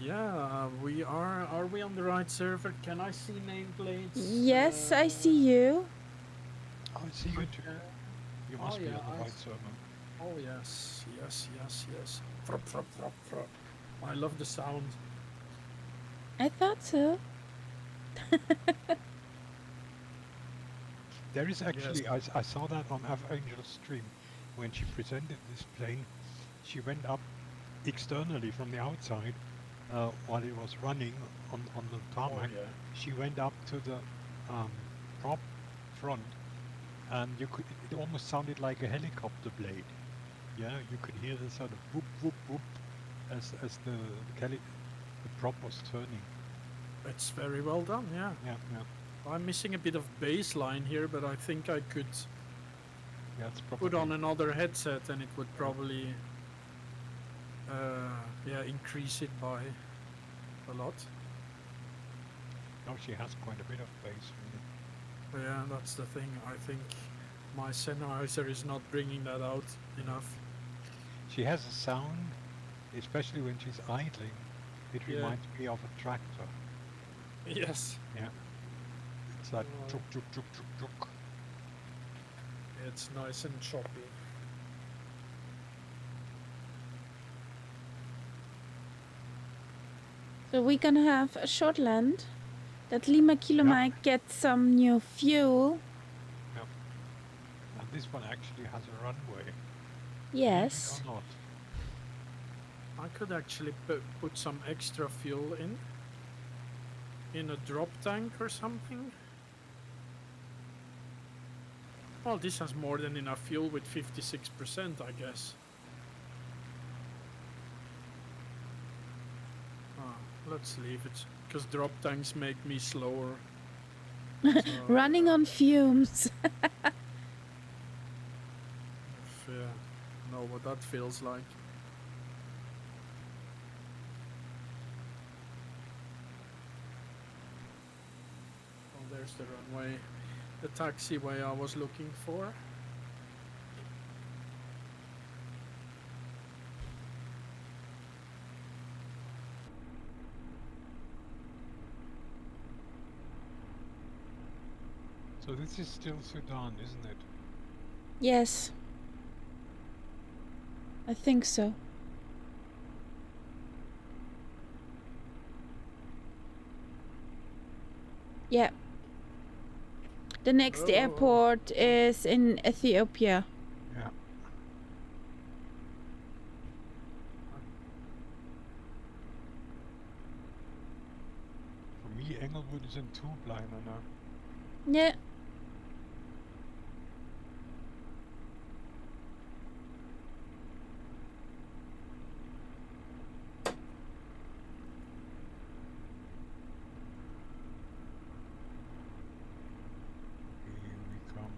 yeah, we are we on the right server? Can I see nameplates? Yes, I see you. I see you too. You must be yeah, on the right server. Oh yes, yes, yes, yes. Frop, frop, frop, frop. I love the sound. I thought so. There is actually, I saw that on Angel's stream when she presented this plane. She went up externally from the outside while it was running on the tarmac. Oh, yeah. She went up to the prop front, and it almost sounded like a helicopter blade. Yeah, you could hear the sort of whoop whoop whoop as the prop was turning. It's very well done, yeah. Yeah, yeah. I'm missing a bit of bass line here, but I think I could Yeah, it's probably put on another headset and it would probably increase it by a lot. No, she has quite a bit of bass. Really. But yeah, that's the thing. I think my Sennheiser is not bringing that out enough. She has a sound, especially when she's idling. It Yeah. reminds me of a tractor. Yes. Yeah. It's that Oh. chuk chuk chuk chuk chuk. It's nice and choppy. So we're gonna have a short land. That Lima Kilo Yeah. might get some new fuel. And this one actually has a runway. Yes. Believe it or not. I could actually put some extra fuel in a drop tank or something. Well, this has more than enough fuel with 56%, I guess. Let's leave it, because drop tanks make me slower. So, Running on fumes. know what that feels like. Oh, there's the runway, the taxiway I was looking for. So this is still Sudan, isn't it? Yes. I think so. Yeah. The next airport is in Ethiopia. Yeah. For me, Englewood is in two-liner now. Yeah. Here we come.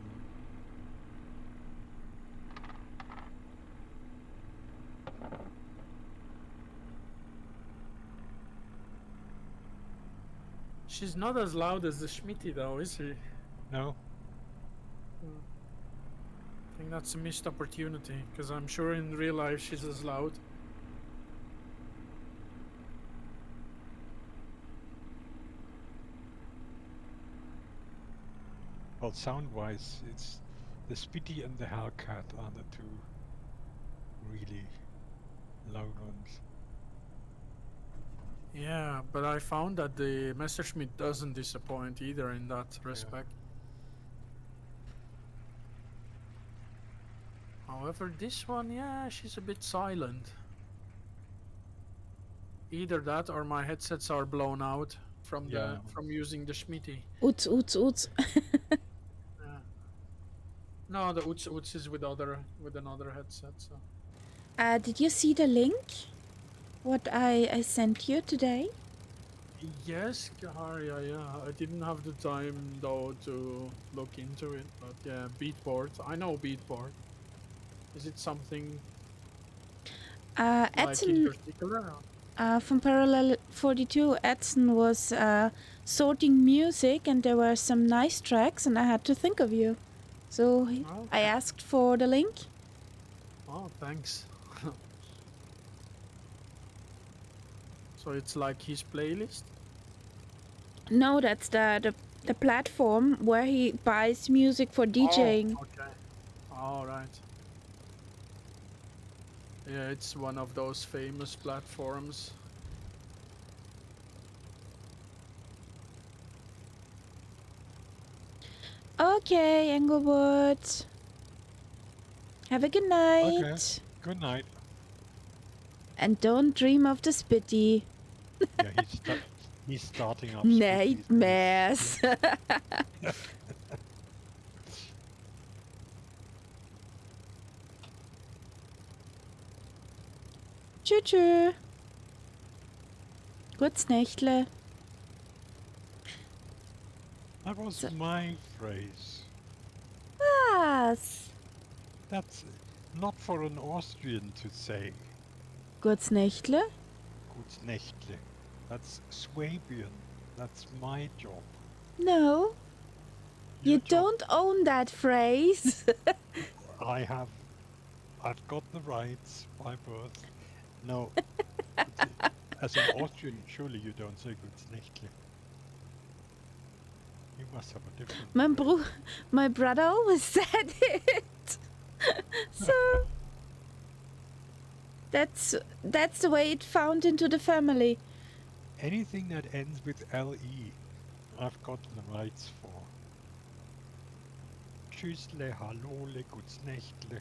She's not as loud as the Schmitty though, is she? No. I think that's a missed opportunity, because I'm sure in real life she's as loud. Well, sound-wise, it's the Spitty and the Hellcat are the two really loud ones. Yeah, but I found that the Messerschmitt doesn't disappoint either in that respect. However, this one, yeah, she's a bit silent. Either that or my headsets are blown out from from using the Schmitty. Oots, oots, oots. No, the Uts is with another headset. So. Did you see the link? What I sent you today? Yes, Gaharia, yeah. I didn't have the time though to look into it, but yeah, Beatport. I know Beatport. Is it something like in particular? From Parallel 42, Edson was sorting music and there were some nice tracks and I had to think of you. So I asked for the link. Oh, thanks. So it's like his playlist? No, that's the platform where he buys music for DJing. Oh, okay. All right. Yeah, it's one of those famous platforms. Okay, Englewood. Have a good night. Okay. Good night. And don't dream of the Spitty. Yeah, he's starting up. Nightmares. Tschüss. Gutes Nächtle. That was my phrase. Was? That's not for an Austrian to say. Gutes Nächtle? Gutes Nächtle. That's Swabian. That's my job. No. You don't own that phrase. I've got the rights by birth. No. As an Austrian, surely you don't say Gutes Nächtle. You must have a different... My brother always said it. So that's the way it found into the family. Anything that ends with LE, I've gotten the rights for. Tschüssle, hallole, gutsnächtle.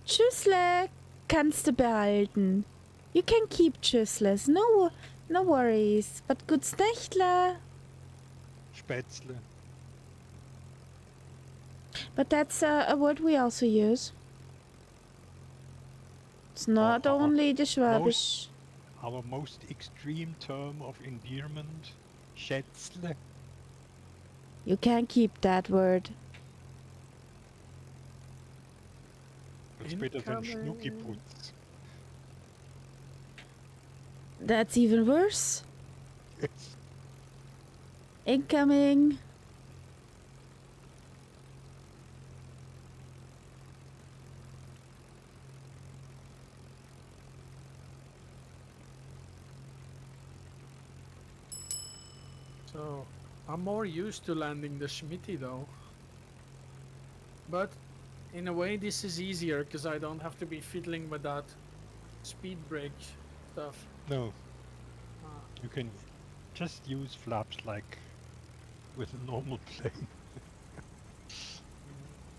Tschüssle kannst du behalten. You can keep Tschüssles. No worries. But Gutsnächtler. Spätzle. But that's a word we also use. It's not only the Schwabish. Our most extreme term of endearment, Schätzle. You can't keep that word. It's better than Incoming. Schnuckiputz. That's even worse. Yes. Incoming. So I'm more used to landing the Schmitty though. But in a way this is easier because I don't have to be fiddling with that speed brake stuff. No, Ah, you can just use flaps like with a normal plane.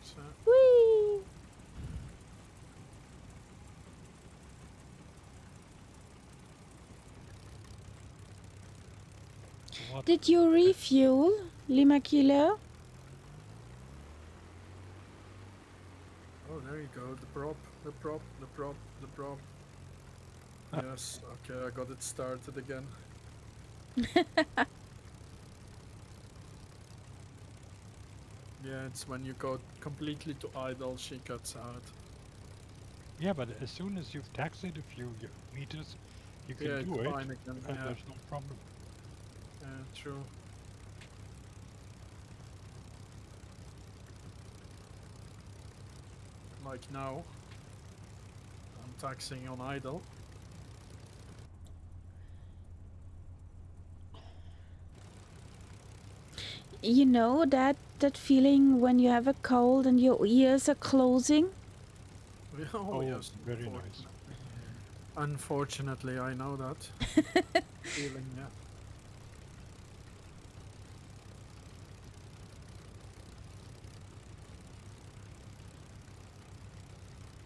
so Whee! What? Did you refuel, Lima Kilo? oh, there you go. The prop. Ah. Yes, okay, I got it started again. Yeah, it's when you go completely to idle, she cuts out. Yeah, but as soon as you've taxied a few meters, you can Yeah, do it's it, fine again. and Yeah, there's no problem. true. Like now, I'm taxing on idle. You know that feeling when you have a cold and your ears are closing? Oh, yes. Very nice. Unfortunately, I know that feeling. Yeah.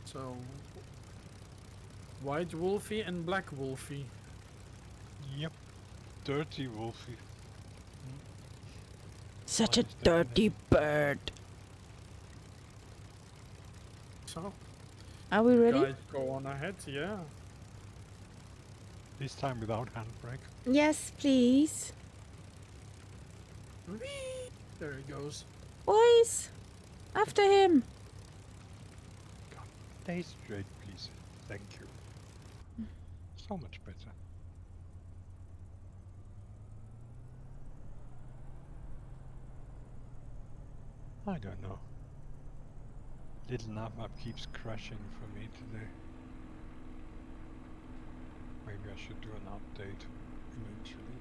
So, white wolfie and black wolfie. Yep. Dirty Wolfie. Such What a is the dirty name? bird. So, Are we ready? guys, go on ahead. Yeah. This time without handbrake. Yes, please. Whee! There he goes. Boys, after him. God, stay straight, please. Thank you. So much better. I don't know. Little navmap keeps crashing for me today. Maybe I should do an update eventually.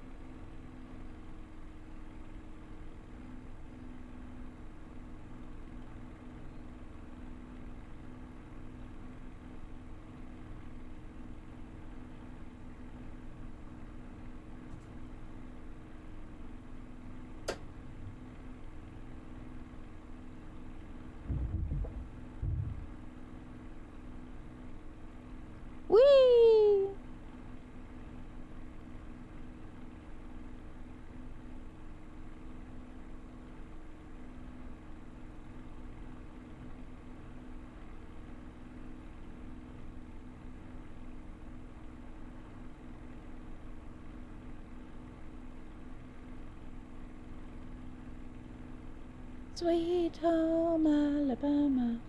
Whee! Sweet home Alabama.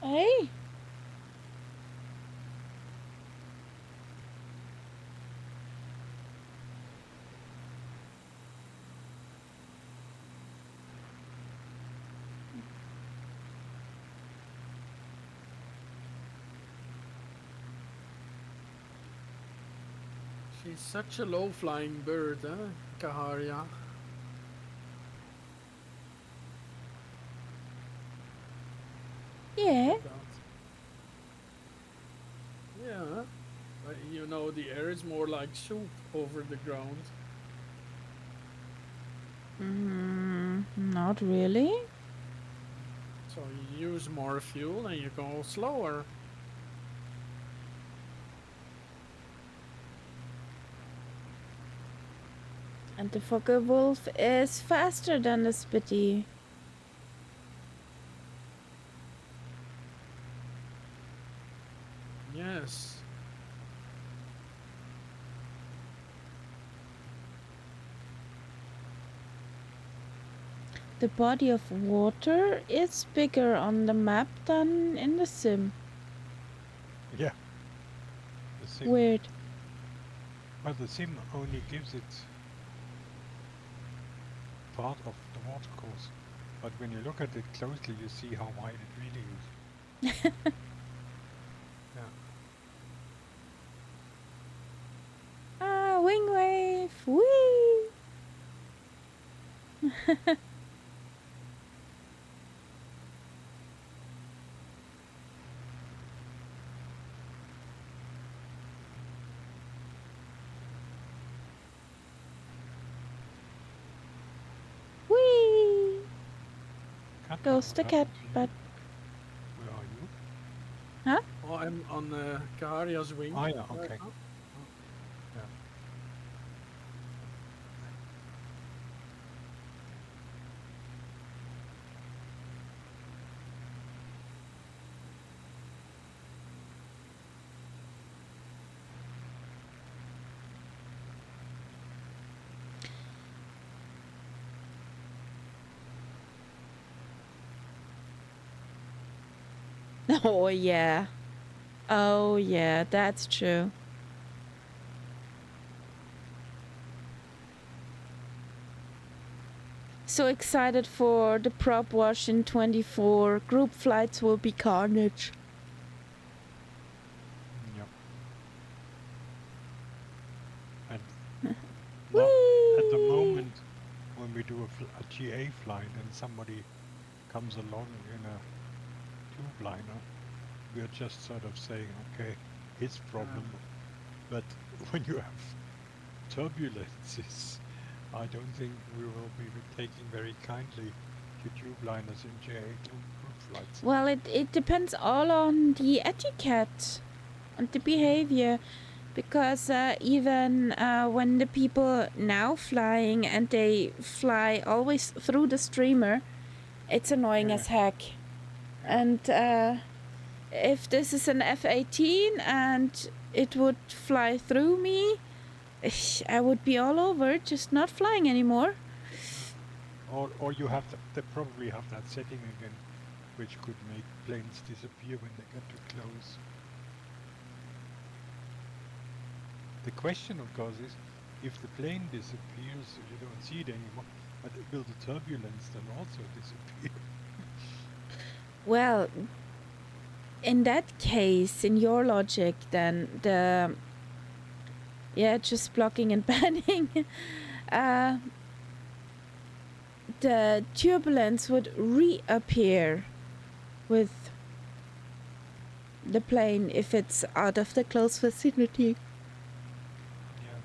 Hey. She's such a low-flying bird, Kaharia. Yeah. Look out. Yeah, but you know the air is more like soup over the ground. Not really. So you use more fuel and you go slower. And the Focke-Wulf is faster than the Spitty. Yes. The body of water is bigger on the map than in the sim. Yeah. The sim, Weird. well, the sim only gives it part of the water course, but when you look at it closely, you see how wide it really is. Yeah. Ah, wing wave! Whee! Whee! Cat, Goes the what cat, happened to you? but Where are you? huh? Oh, I'm on Kaharia's wing. Ah, yeah, right okay. now. Yeah. Oh yeah. Oh yeah, that's true. So excited for the prop wash in 24. Group flights will be carnage. Yep. And Whee! now, at the moment, when we do a GA flight and somebody comes along in a tube liner, we are just sort of saying, okay, his problem. But when you have turbulences, I don't think we will be taking very kindly to tube liners in GA group flights. Well, it depends all on the etiquette and the behavior. Because even when the people now flying and they fly always through the streamer, it's annoying Yeah. as heck. And if this is an F-18 and it would fly through me, I would be all over, just not flying anymore. Or you have they probably have that setting again, which could make planes disappear when they get too close. The question, of course, is if the plane disappears, you don't see it anymore, but will the turbulence then also disappear? Well, in that case, in your logic, then just blocking and banning, the turbulence would reappear with the plane if it's out of the close vicinity. Yeah.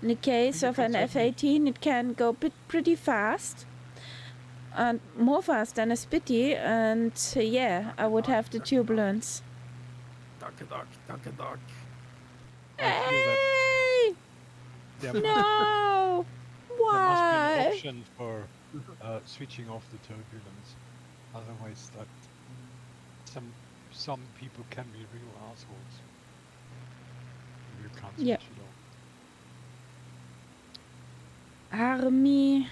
In the case You of can an certainly- F-18, it can go pretty fast, and more fast than a Spitty, and I would have the turbulence. Duck a duck, duck a duck. I feel that Hey! there must, No! there must be an Why? option for switching off the turbulence. Otherwise, that some people can be real assholes. You can't switch Yeah. it off. Army.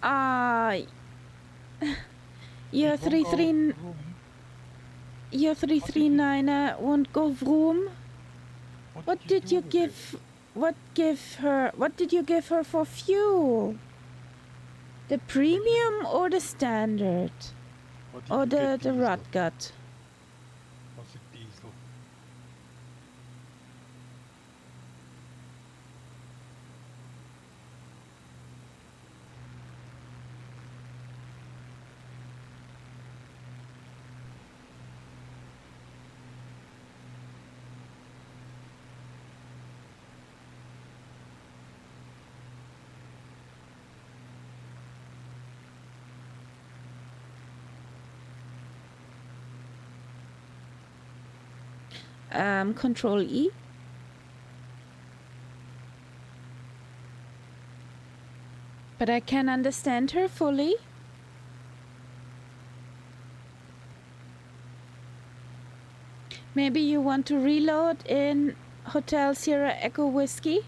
Ah. Your It won't go 33 vroom. your 339er won't go vroom. What did do you with give? What did you give her for fuel? The premium or the standard? it? What did Or you get the diesel? rot gut? Was it diesel? Control E. But I can understand her fully. Maybe you want to reload in Hotel Sierra Echo Whiskey?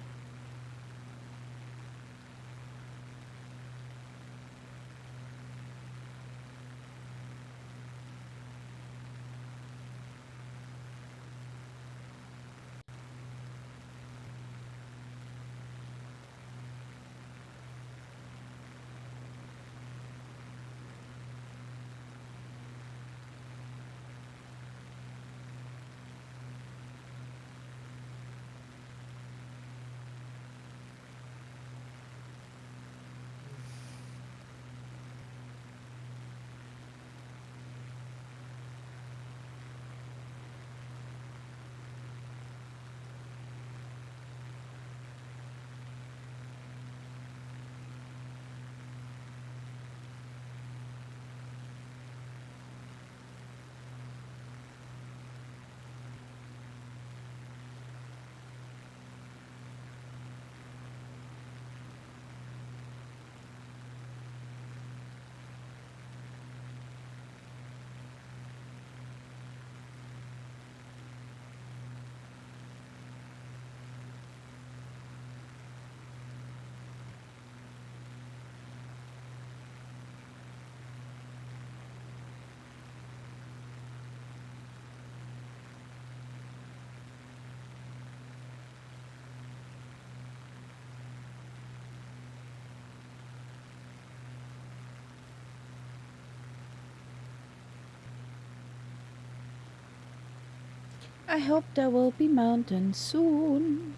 I hope there will be mountains soon.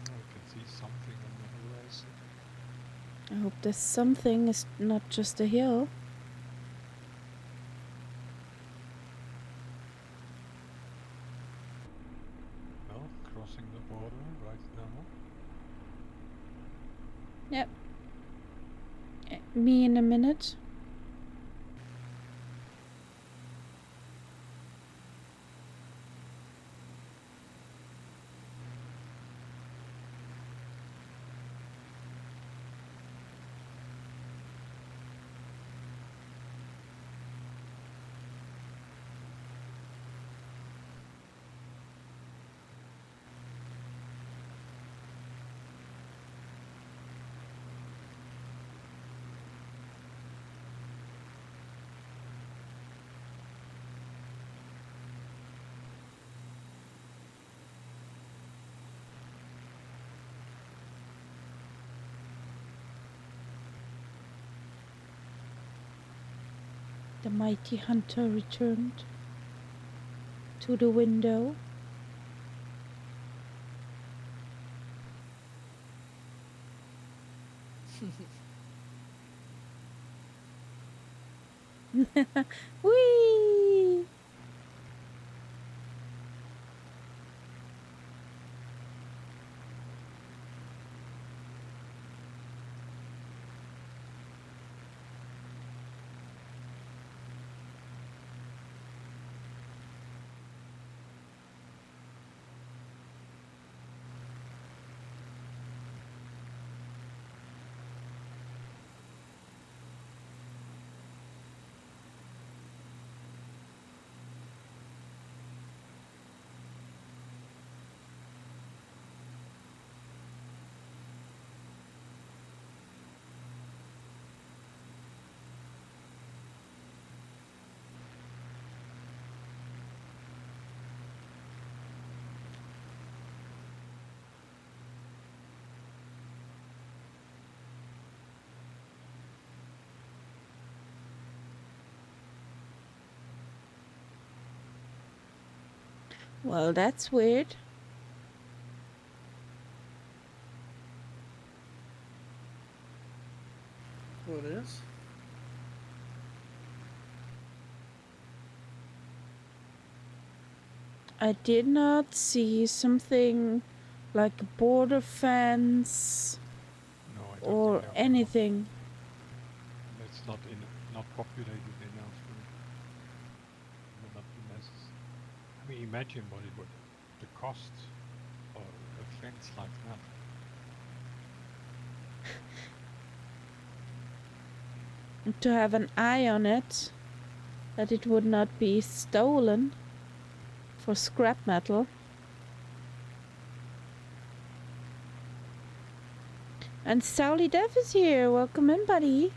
I can see something on the horizon. I hope this something is not just a hill. Well, crossing the border right now. Yep. Me in a minute. The mighty hunter returned to the window. Whee! Well, that's weird. What is? I did not see something like a border fence No, I don't or think there will not. anything. It's not populated enough. It will not be necessary. me imagine what it would, the cost for a fence like that. To have an eye on it, that it would not be stolen for scrap metal. And Sally Dev is here. Welcome in, buddy.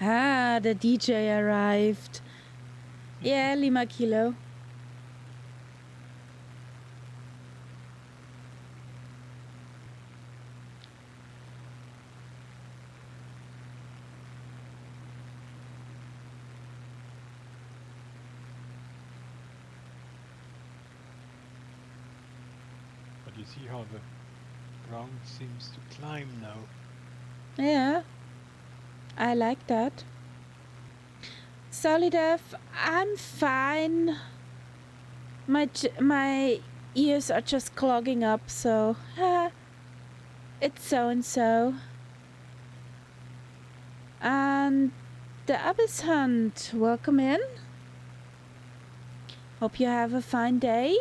Ah, the DJ arrived. Yeah, Lima Kilo. But you see how the ground seems to climb now. Yeah, I like that. Solidev, I'm fine. My ears are just clogging up, so it's so and so. And the Abyss Hunt, welcome in. Hope you have a fine day.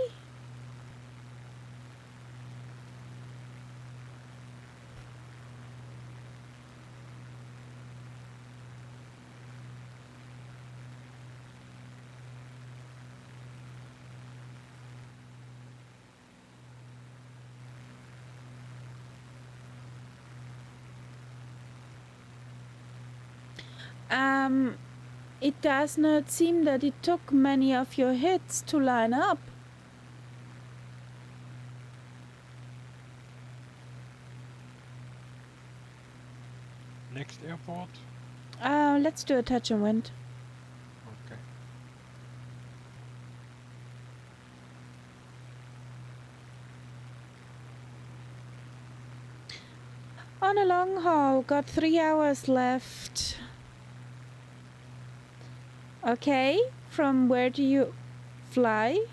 It does not seem that it took many of your hits to line up. Next airport? Let's do a touch and wind. Okay. On a long haul, got 3 hours left. Okay, from where do you fly?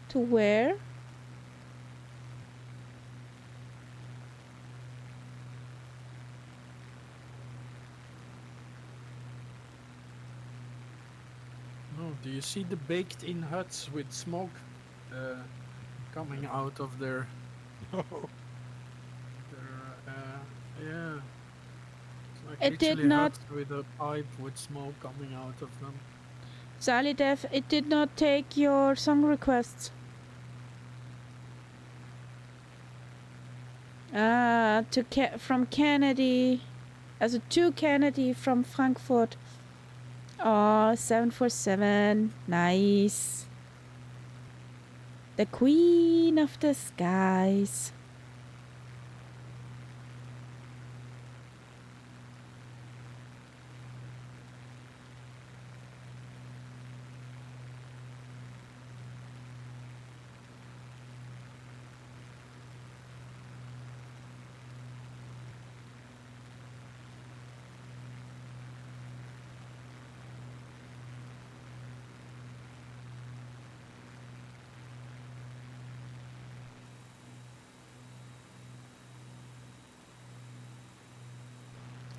To where? Oh, do you see the baked-in huts with smoke coming out of their? Yeah. It's like It did literally not- huts with a pipe with smoke coming out of them. Zalidev, it did not take your song requests. From Kennedy. To Kennedy from Frankfurt. Oh, 747. Nice. The Queen of the Skies.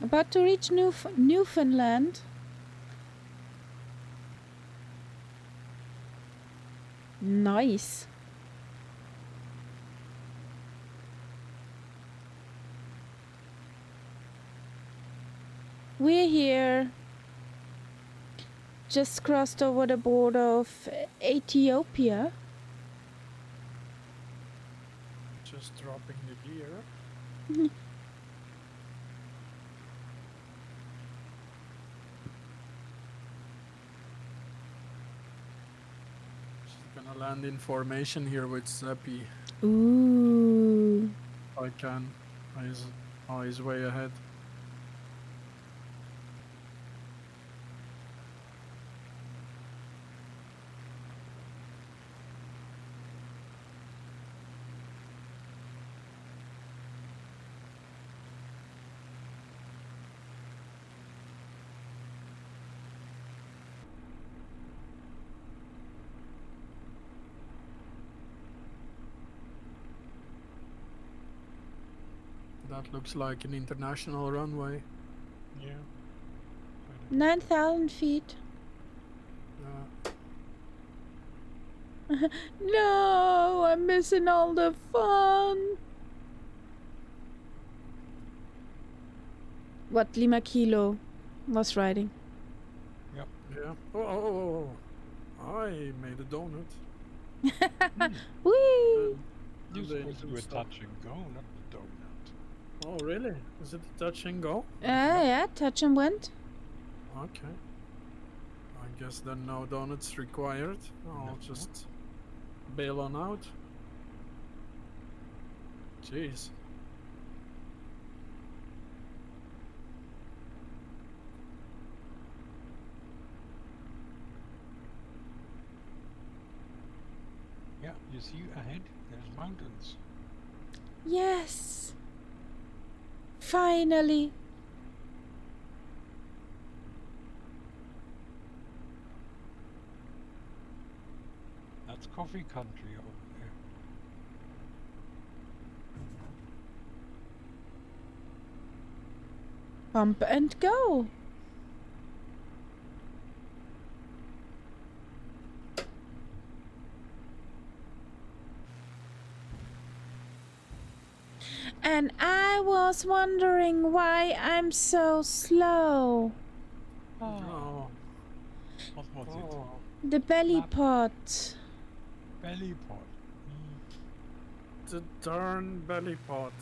About to reach Newfoundland. Nice. We're here. Just crossed over the border of Ethiopia. Just dropping the gear. gonna land in formation here with Seppi. Ooh. I can. He's way ahead. That looks like an international runway. Yeah. 9,000 feet. Yeah. No, I'm missing all the fun. What Lima Kilo was riding. Yeah. Oh, I made a donut. Whee! You're They supposed to do do a stuff. touch and go, not the donut. Oh, really? Is it a touch and go? Yeah, touch and went. Okay. I guess then no donuts required. I'll No. just bail on out. Jeez. Yeah, you see ahead, there's mountains. Yes. Finally. That's coffee country over there. Pump and go. And I was wondering why I'm so slow. Oh. What was Oh. The belly Lap. pot. it? Belly pot. The darn belly pot.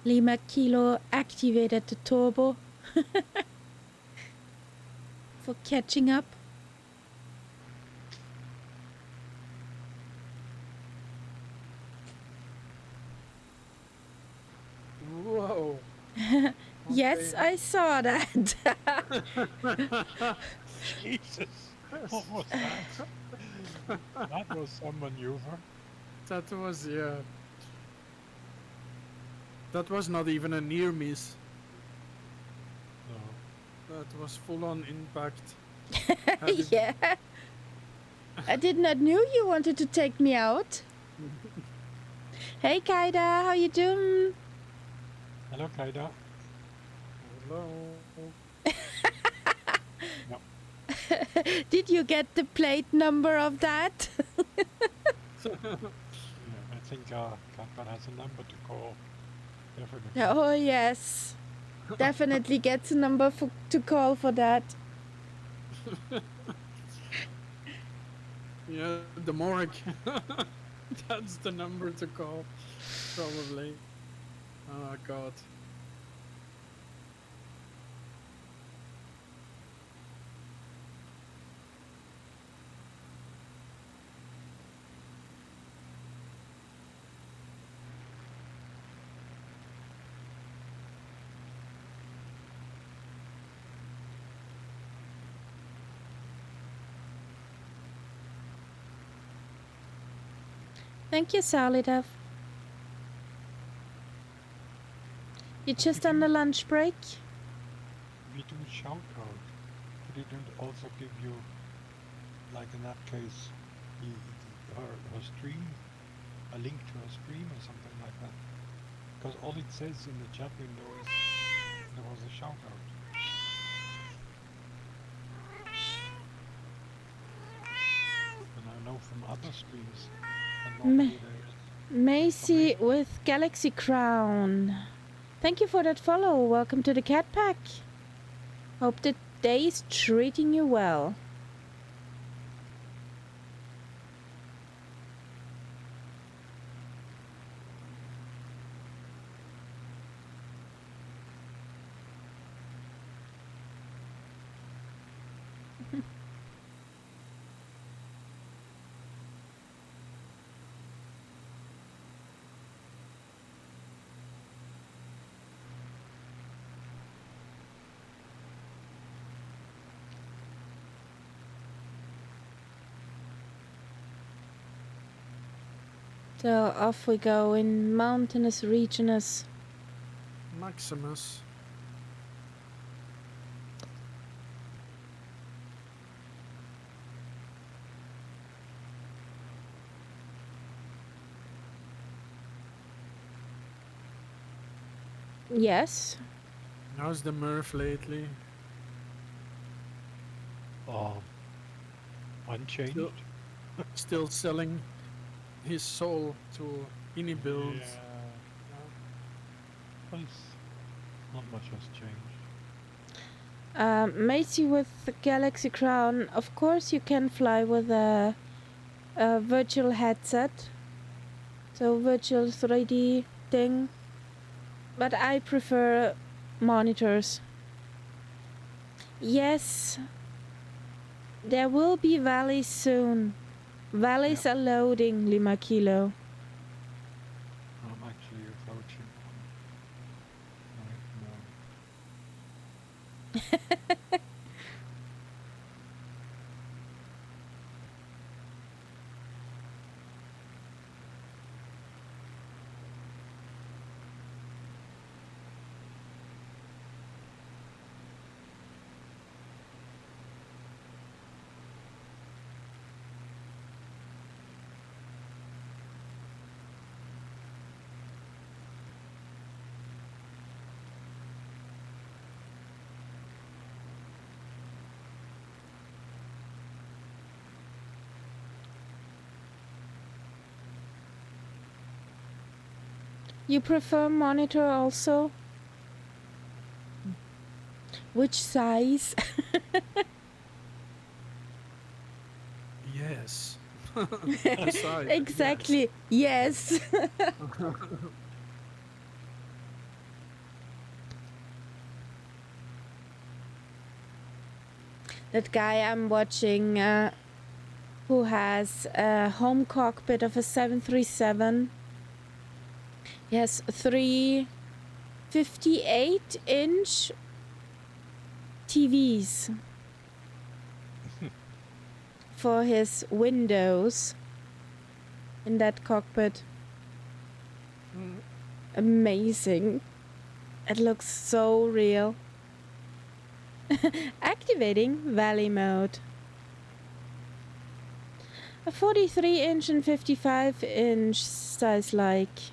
Lima Kilo activated the turbo for catching up. Whoa. Yes, Okay. I saw that. Jesus! What was that? That was some maneuver. That was, yeah. That was not even a near miss. No. That was full on impact. Yeah. I did not knew you wanted to take me out. Hey Kaida, how you doing? Hello, Kaida. Hello. No. Did you get the plate number of that? Yeah, I think Katman has a number to call. Definitely. Oh yes. Definitely gets a number to call for that. Yeah, the morgue. That's the number to call. Probably. Oh god. Thank you, Salidov. You just on the lunch break? We do shout out. Could it also give you, like in that case, her stream, a link to her stream or something like that? Because all it says in the chat window is there was a shout out. And I know from other streams that normally there is. Macy with Galaxy Crown. Thank you for that follow. Welcome to the Cat Pack. Hope the day is treating you well. So off we go in mountainous regions. Maximus. Yes. How's the Murph lately? Unchanged. Still selling his soul to any builds. Well, not much has changed. Macy with the Galaxy Crown. Of course, you can fly with a virtual headset, so virtual 3D thing. But I prefer monitors. Yes, there will be valleys soon. Valleys are loading, Lima Kilo. I'm actually approaching one right now. You prefer monitor also? Which size? Yes. Besides, Exactly. Yes. That guy I'm watching who has a home cockpit of a 737. He has 3 58-inch TVs for his windows in that cockpit. Amazing. It looks so real. Activating valley mode. A 43-inch and 55-inch size like.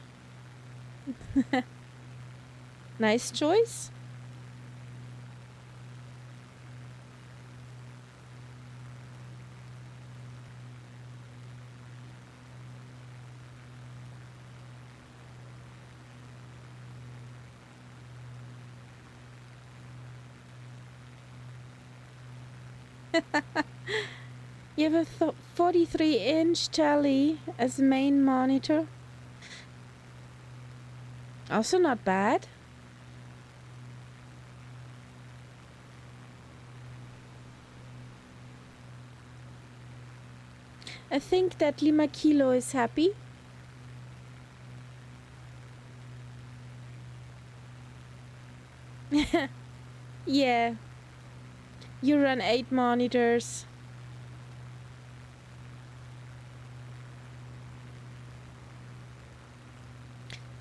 Nice choice. You have a 43-inch telly as main monitor. Also not bad. I think that Lima Kilo is happy. Yeah. You run 8 monitors.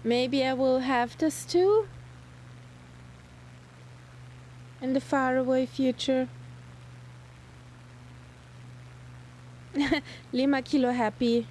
Maybe I will have this too in the faraway future. Lima Kilo happy.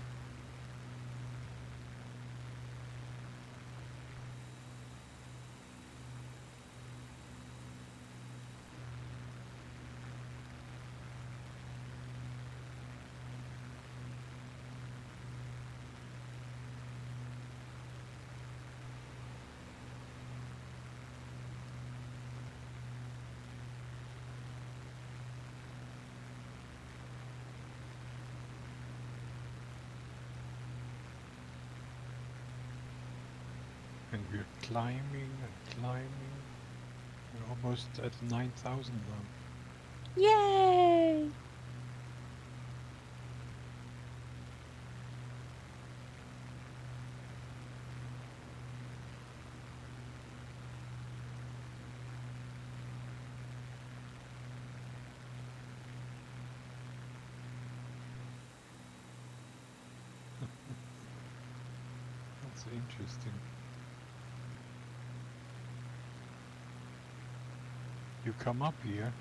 And we're climbing and climbing. We're almost at 9,000 now. Yay! That's interesting. You come up here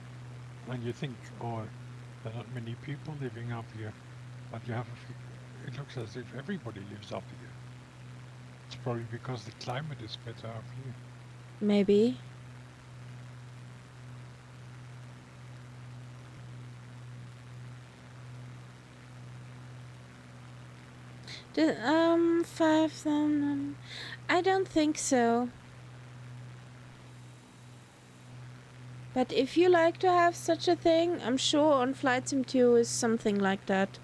and you think, oh, there are not many people living up here. But you have it looks as if everybody lives up here. It's probably because the climate is better up here. Maybe. The 5,000. I don't think so. But if you like to have such a thing, I'm sure on Flight Sim 2 is something like that.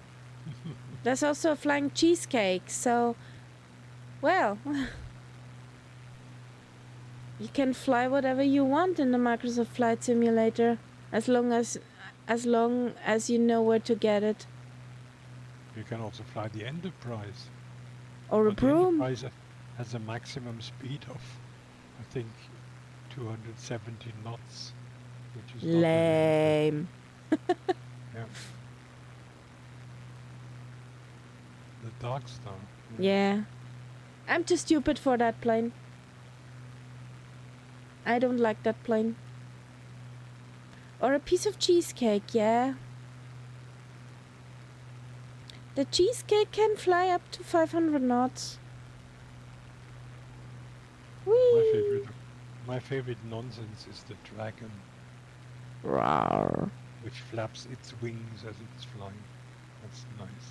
There's also a flying cheesecake, so well, you can fly whatever you want in the Microsoft Flight Simulator, as long as you know where to get it. You can also fly the Enterprise. Or a But the broom. Enterprise has a maximum speed of, I think, 270 knots, which is not very Lame. yeah. The Dark Star. Yeah. I'm too stupid for that plane. I don't like that plane. Or a piece of cheesecake, yeah. The cheesecake can fly up to 500 knots. Whee! My favorite nonsense is the dragon, Rawr. which flaps its wings as it's flying. That's nice.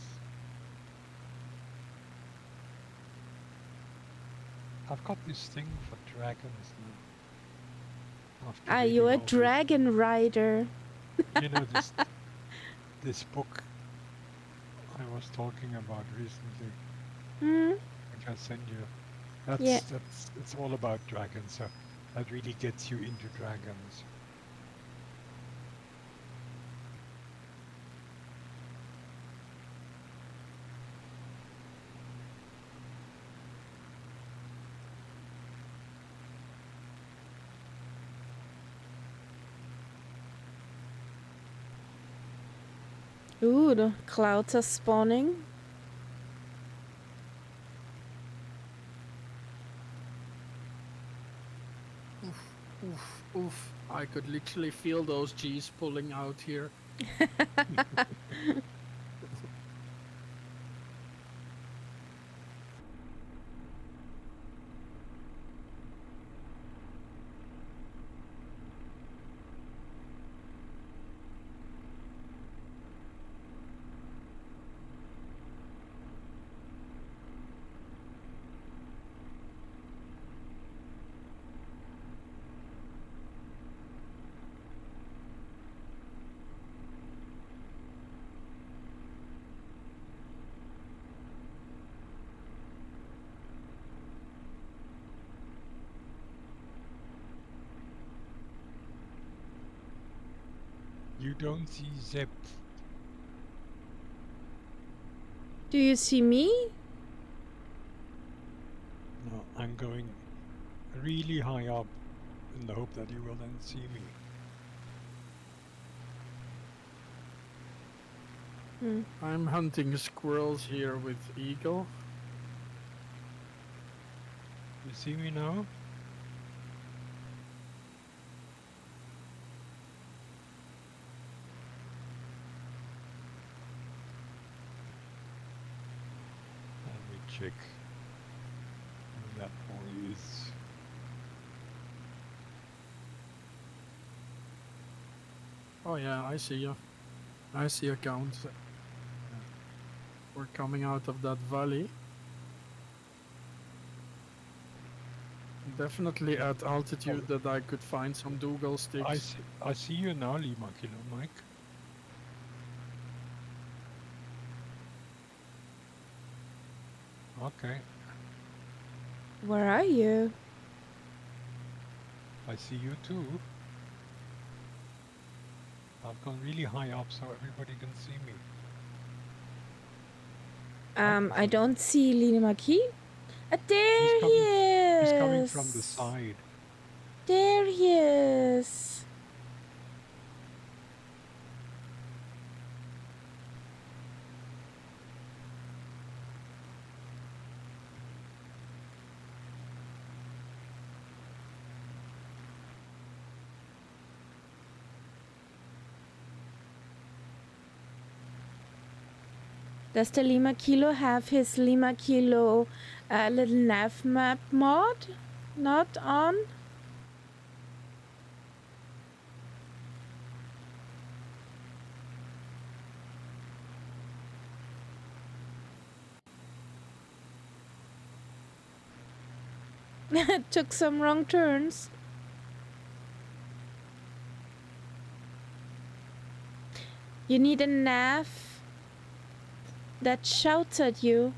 I've got this thing for dragons now. After Are you a reading all dragon rider? You know this book I was talking about recently, Hmm? which I sent you. Yeah. It's all about dragons, so that really gets you into dragons. Ooh, the clouds are spawning. Oof, oof. I could literally feel those G's pulling out here. You don't see Zep. Do you see me? No, I'm going really high up in the hope that you will then see me. I'm hunting squirrels here with Eagle. You see me now? Let me check where that boy is. Oh yeah, I see you. I see a count. We're coming out of that valley. Definitely at altitude that I could find some Dougal sticks. I see you now, Lima Kilo Mike. Okay. Where are you? I see you too. I've gone really high up so everybody can see me. I don't see Lilimaki. There He's he coming. He's coming from the is. side. There he is. Does the Lima Kilo have his Lima Kilo little nav map mod not on? Took some wrong turns. You need a nav that shouts at you.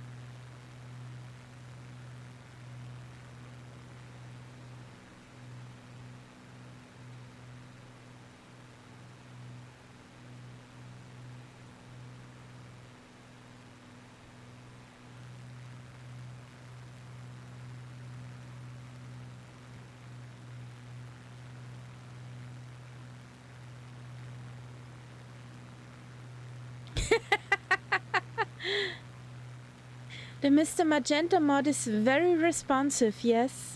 The Mr. Magenta mod is very responsive, yes.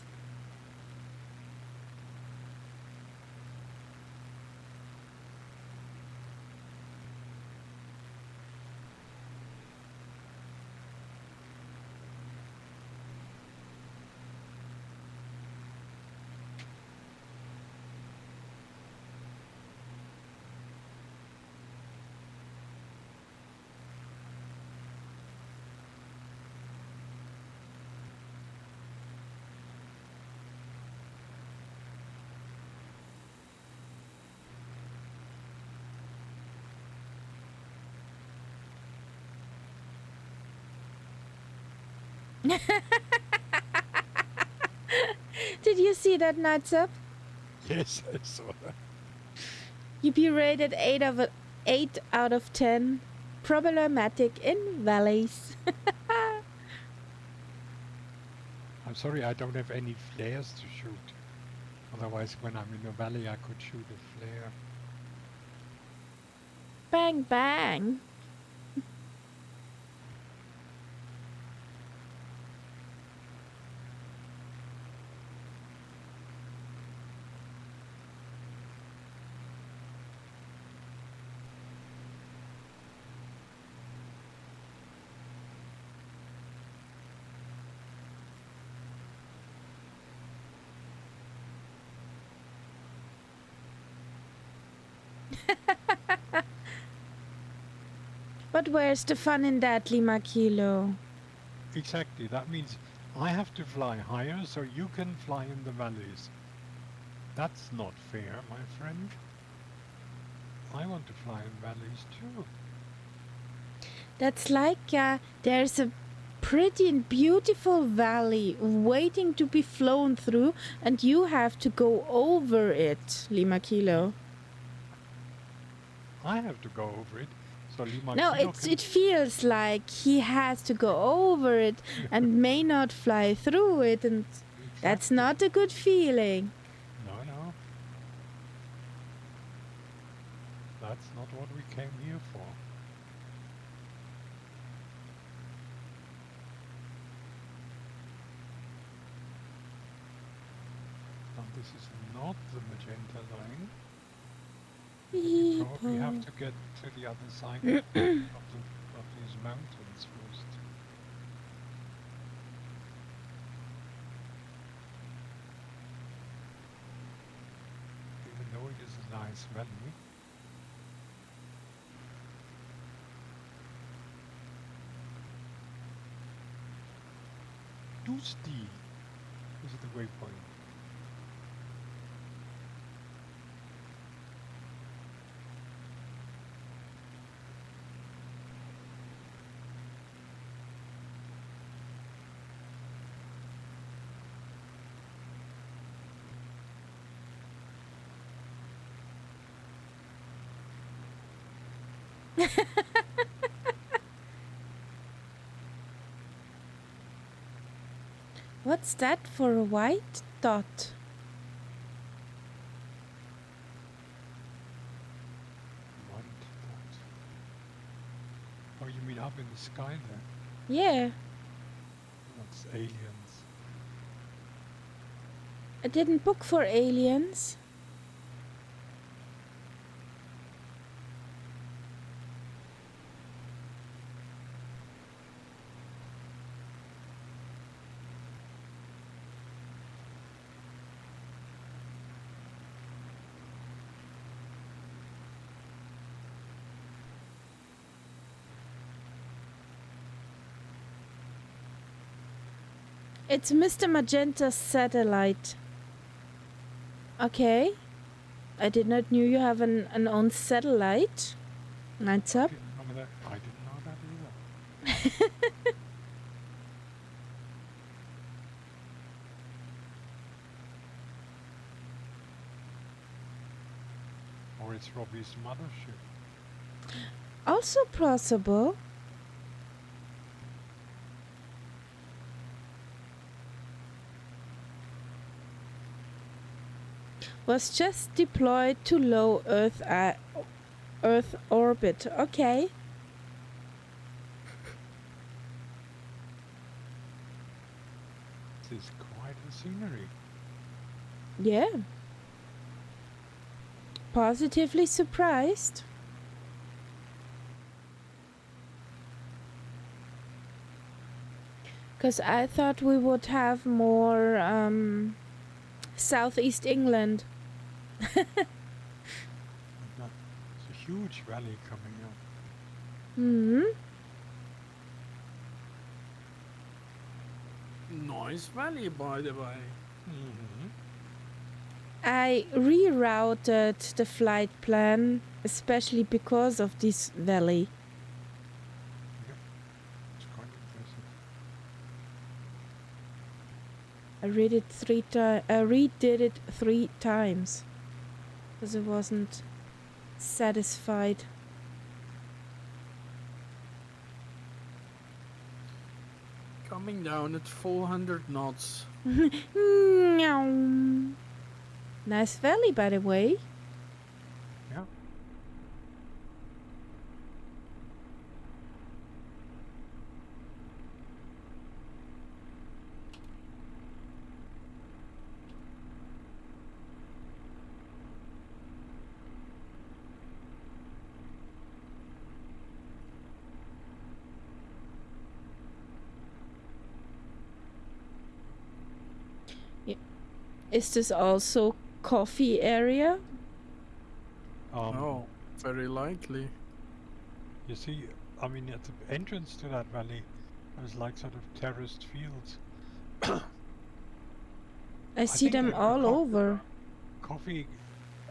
Did you see that, Nights Up? Yes, I saw that. You be rated 8 out of 10. Problematic in valleys. I'm sorry, I don't have any flares to shoot. Otherwise, when I'm in a valley, I could shoot a flare. Bang, bang. But where's the fun in that, Lima Kilo? Exactly, that means I have to fly higher so you can fly in the valleys. That's not fair, my friend. I want to fly in valleys too. That's like there's a pretty and beautiful valley waiting to be flown through, and you have to go over it, Lima Kilo. I have to go over it, so Lima No, Kilo can... it feels like he has to go over it and may not fly through it, and that's Exactly. not a good feeling. No. That's not what we came here for. Now this is not the magenta line. We probably have to get to the other side of these mountains first. Even though it is a nice valley. Tusti is the waypoint. What's that for a white dot? White dot. Oh, you mean up in the sky there? Yeah, That's aliens. I didn't book for aliens. It's Mr. Magenta's satellite. Okay. I did not knew you have an own satellite. Lights up. I didn't know that either. Or it's Robbie's mothership. Also possible. Was just deployed to low Earth orbit. Okay. This is quite a scenery. Yeah. Positively surprised. Because I thought we would have more Southeast England. It's a huge valley coming up. Hmm. Nice valley, by the way. Mm-hmm. I rerouted the flight plan, especially because of this valley. Yep. It's quite impressive. I redid it 3 times because I wasn't satisfied. Coming down at 400 knots. Meow. Nice valley, by the way. Yeah. Is this also coffee area? Oh, very likely. You see, I mean, at the entrance to that valley, there's like sort of terraced fields. I see think them the all over. Coffee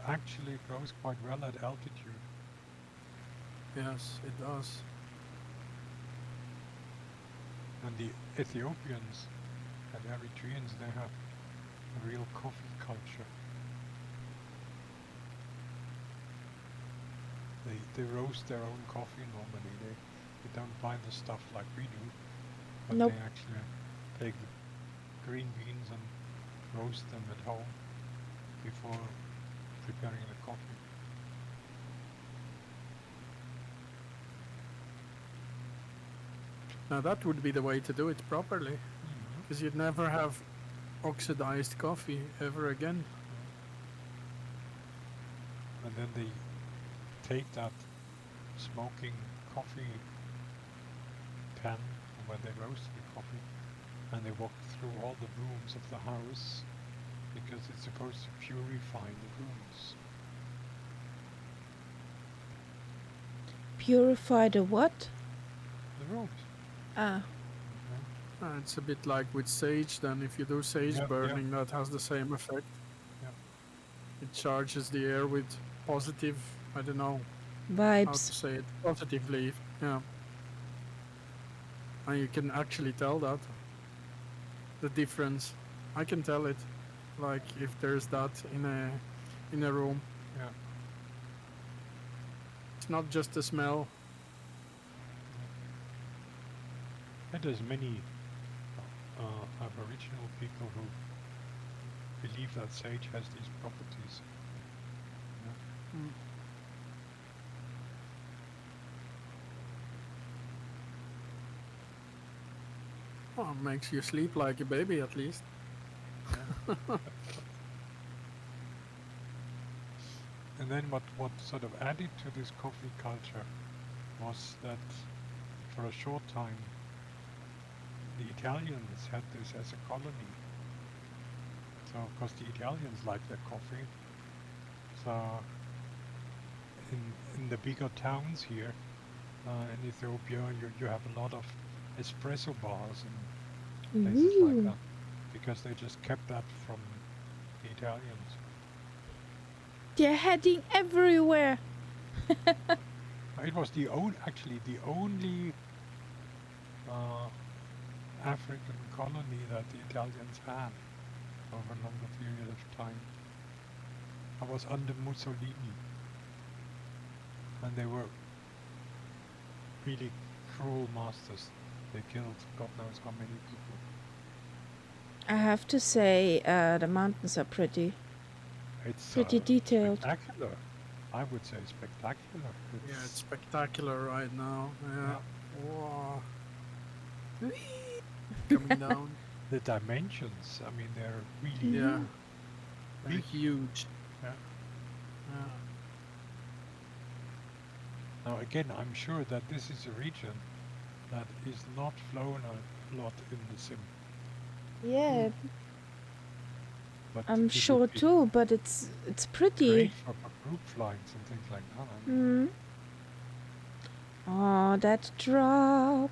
actually grows quite well at altitude. Yes, it does. And the Ethiopians and Eritreans, they have a real coffee culture. They roast their own coffee normally. They don't buy the stuff like we do, but Nope. they actually take the green beans and roast them at home before preparing the coffee. Now that would be the way to do it properly, Mm-hmm. because you'd never have oxidized coffee ever again. And then they take that smoking coffee pan where they roast the coffee and they walk through all the rooms of the house because it's supposed to purify the rooms. Purify the what? The rooms. Ah. It's a bit like with sage then. If you do sage Yeah, burning, that has the same effect. Yeah. It charges the air with positive, I don't know how to Vibes. say it, positively. Yeah. And you can actually tell that. The difference. I can tell it. Like if there's that in a room. Yeah. It's not just the smell. And there's many Aboriginal people who believe that sage has these properties. Yeah. Mm. Oh, makes you sleep like a baby at least. Yeah. And then what sort of added to this coffee culture was that for a short time the Italians had this as a colony. So of course the Italians like their coffee. So in the bigger towns here in Ethiopia, you have a lot of espresso bars and places like Ooh. that because they just kept that from the Italians. They're heading everywhere. It was actually the only African colony that the Italians had over a longer period of time. I was under Mussolini, and they were really cruel masters. They killed God knows how many people. I have to say, the mountains are pretty It's detailed. spectacular. I would say spectacular. Yeah, it's spectacular right now. Yeah. Wow. Coming down. The dimensions, I mean, they're really Yeah. They're big. huge. Yeah. Yeah. Now again, I'm sure that this is a region that is not flown a lot in the sim. Yeah, But I'm it sure would be too, but it's pretty. great for group flights and things like that. I mean, Oh, that drop.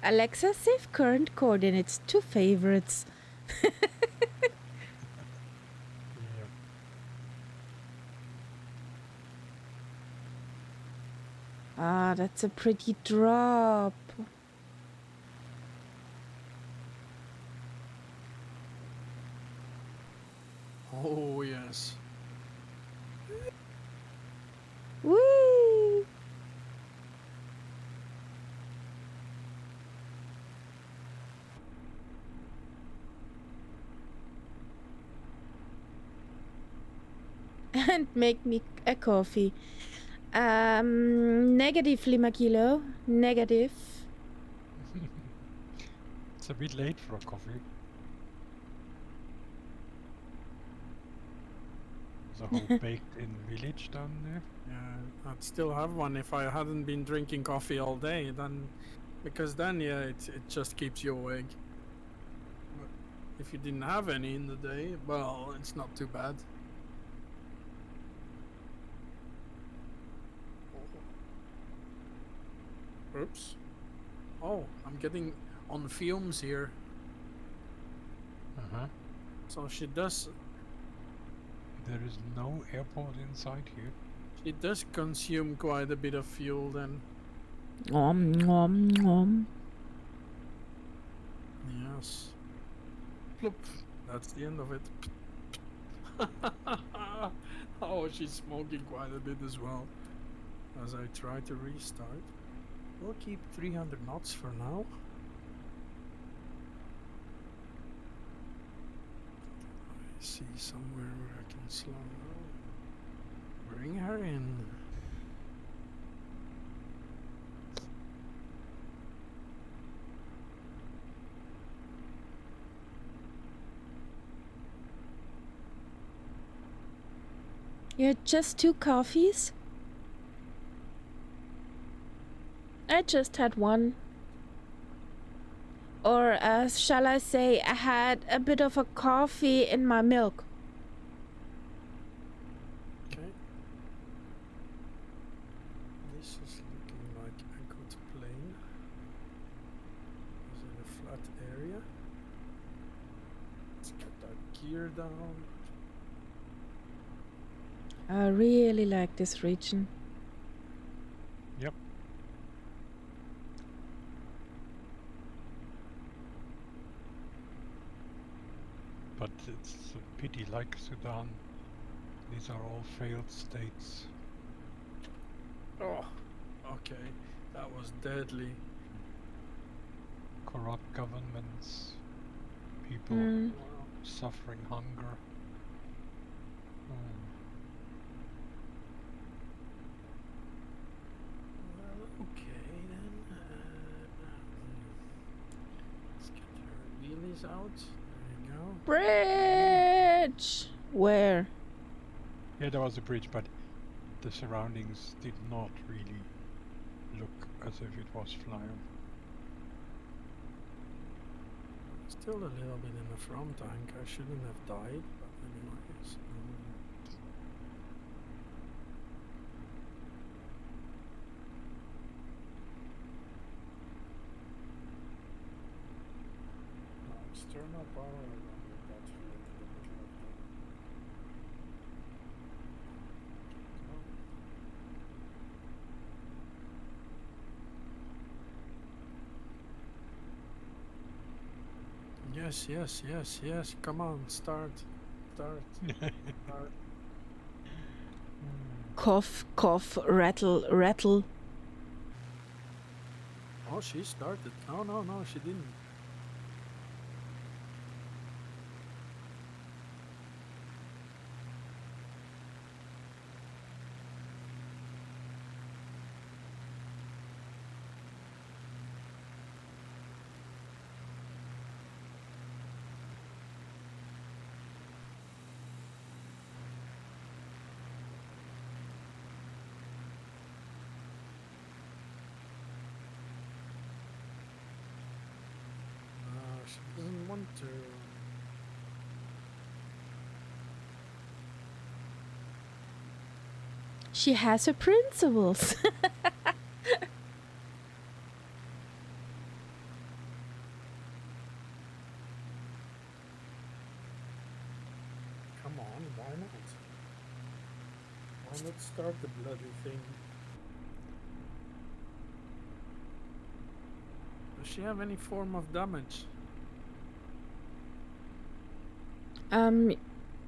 Alexa, save current coordinates to favorites. yeah. Ah, that's a pretty drop. Oh, yes. Whee! And make me a coffee. Negative, Lima Kilo. Negative. It's a bit late for a coffee. There's a whole baked-in village down there. Yeah, I'd still have one if I hadn't been drinking coffee all day. Then, because then, yeah, it just keeps you awake. But if you didn't have any in the day, well, it's not too bad. Oops. Oh, I'm getting on fumes here. Uh-huh. So she does There is no airport inside here. consume quite a bit of fuel then. Nom, nom, nom. Yes. Plop. That's the end of it. Oh, she's smoking quite a bit as well. As I try to restart. We'll keep 300 knots for now. I see somewhere where I can slow down. Bring her in. You had just 2 coffees? I just had one. Or shall I say, I had a bit of a coffee in my milk. Okay. This is looking like a good plane. Is it a flat area? Let's get that gear down. I really like this region. Yep. But it's a pity, like Sudan, these are all failed states. Oh, okay. That was deadly. corrupt governments, people Mm. suffering hunger. Well, okay then. Let's get her wheelies out. There you go. Bridge! Where? Yeah, there was a bridge, but the surroundings did not really look as if it was flyable. Still a little bit in the front tank. I shouldn't have died, but anyways. External power around the battery in the middle of the. Yes, yes, yes, yes. Come on, start. Start. Start. Cough, cough, rattle, rattle. Oh, she started. No, no, no, she didn't. She doesn't want to. She has her principles. Come on, why not? Why not start the bloody thing? Does she have any form of damage?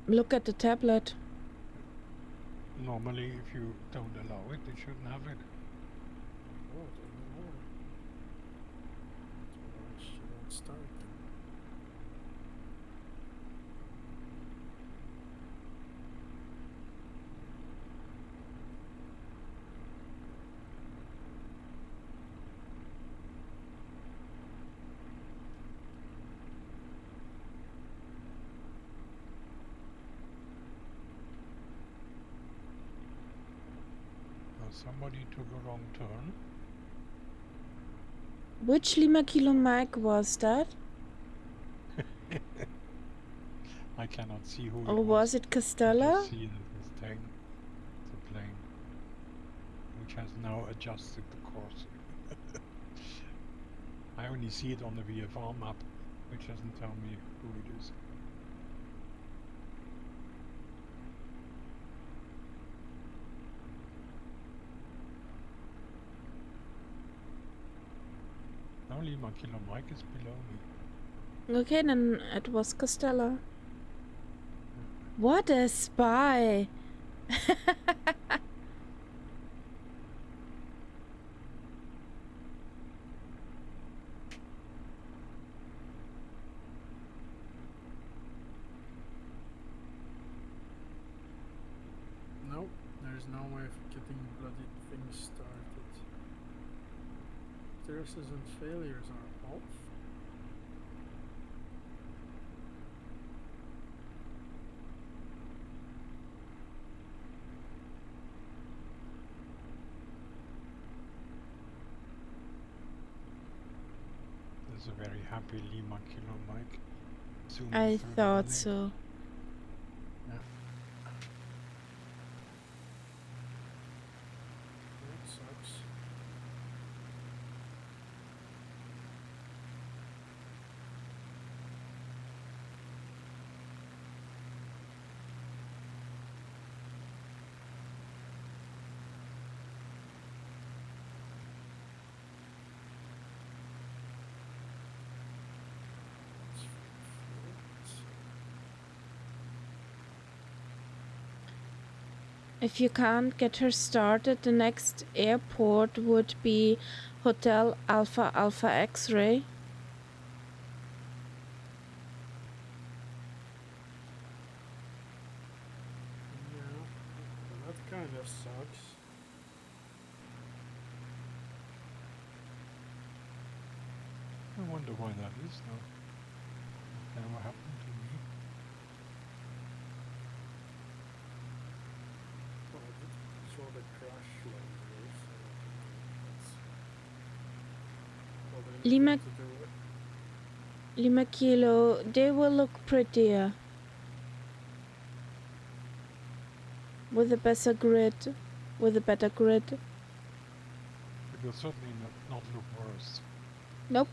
Look at the tablet. Normally, if you don't allow it, they shouldn't have it. Oh, I don't know. So she won't start then. Somebody took a wrong turn. Which Lima Kilo Mike was that? I cannot see who Or it was it I Castella? just see this thing, the plane, which has now adjusted the course. I only see it on the VFR map, which doesn't tell me who it is. Now Lima Kilo Mike is below me. Okay, then it was Castella. What a spy! Nope, there's no way of getting bloody things started. Stresses and failures are off. There's a very happy Lima Kilo Mike. Zooming I through the thought running. so. Yeah. That sucks. If you can't get her started, the next airport would be Hotel Alpha Alpha X-Ray. kind of sucks. I wonder why that is now. That never happened to me. Well, I did saw the crash later, so that's probably Lima, nothing to do with. Lima Kilo, they will look prettier with a better grid. With a better grid. It will certainly not look worse. Nope.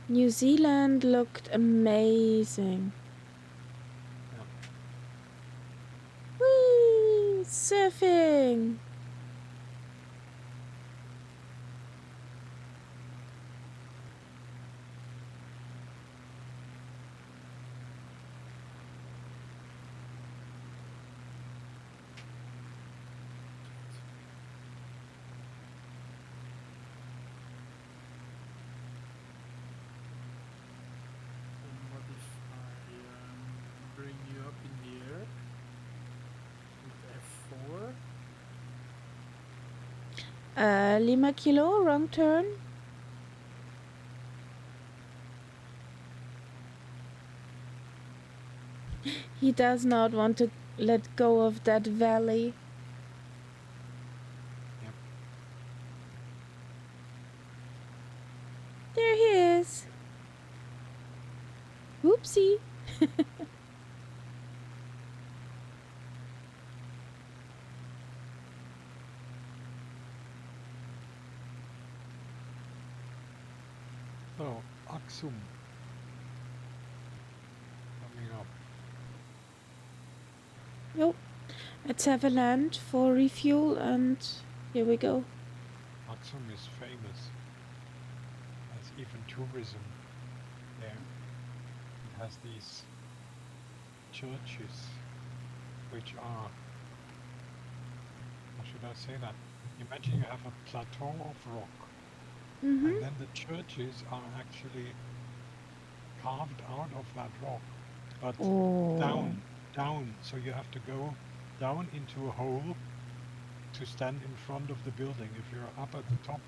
New Zealand looked amazing. Yeah. Whee! Surfing! And what if I bring you up in the air with F4? Lima Kilo, wrong turn. He does not want to let go of that valley. Yep. There he is. Whoopsie. So, Aksum. Coming up. Nope. Let's have a land for refuel and here we go. Aksum is famous. There's even tourism there. It has these churches which are, how should I say that? Imagine you have a plateau of rock, Mm-hmm. and then the churches are actually carved out of that rock, but Oh. down. So you have to go down into a hole to stand in front of the building. If you're up at the top,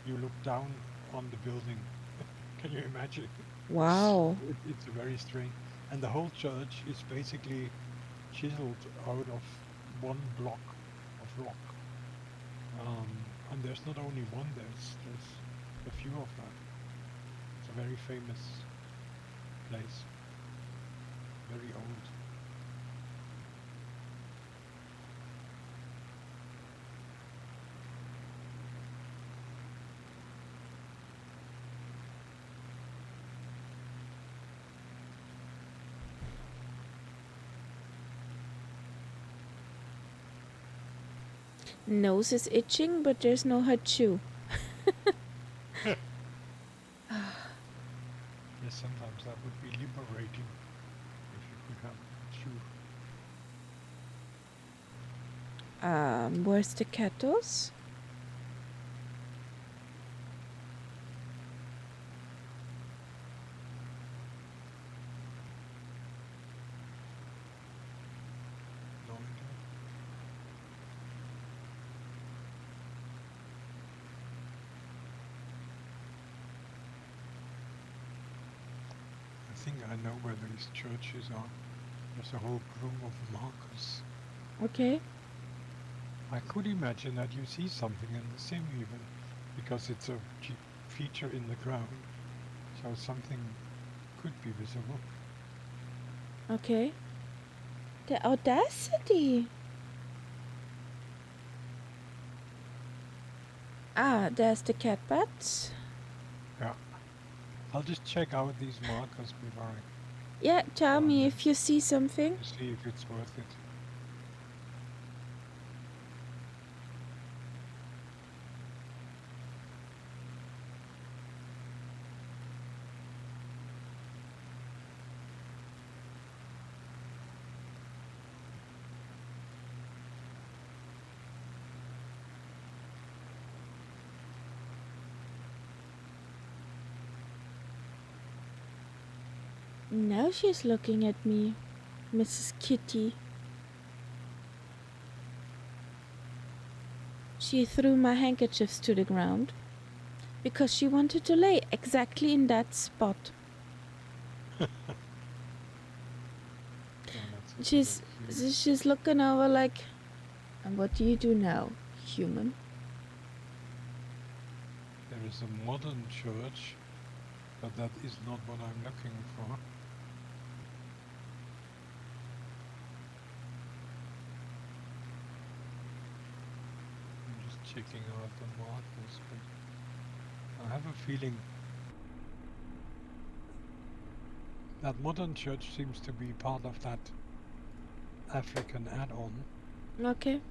you look down on the building. Can you imagine? Wow. It's a very strange. And the whole church is basically chiseled out of one block of rock. And there's not only one, there's a few of them. It's a very famous place. Very old. Nose is itching, but there's no hachu. Yes, sometimes that would be liberating if you could have a shoe. Where's the kettles? No idea. I think I know where these churches are. There's a whole group of markers. Okay. I could imagine that you see something in the sim even, because it's a feature in the ground, so something could be visible. Okay. The audacity. There's the cat bats. Yeah. I'll just check out these markers before I Yeah, tell go me ahead if you see something. to see if it's worth it. Now she's looking at me, Mrs. Kitty. She threw my handkerchiefs to the ground because she wanted to lay exactly in that spot. No, that's a good She's excuse. she's looking over like, and what do you do now, human? There is a modern church, but that is not what I'm looking for. I'm just checking out the markers, but I have a feeling that modern church seems to be part of that African add-on, Okay,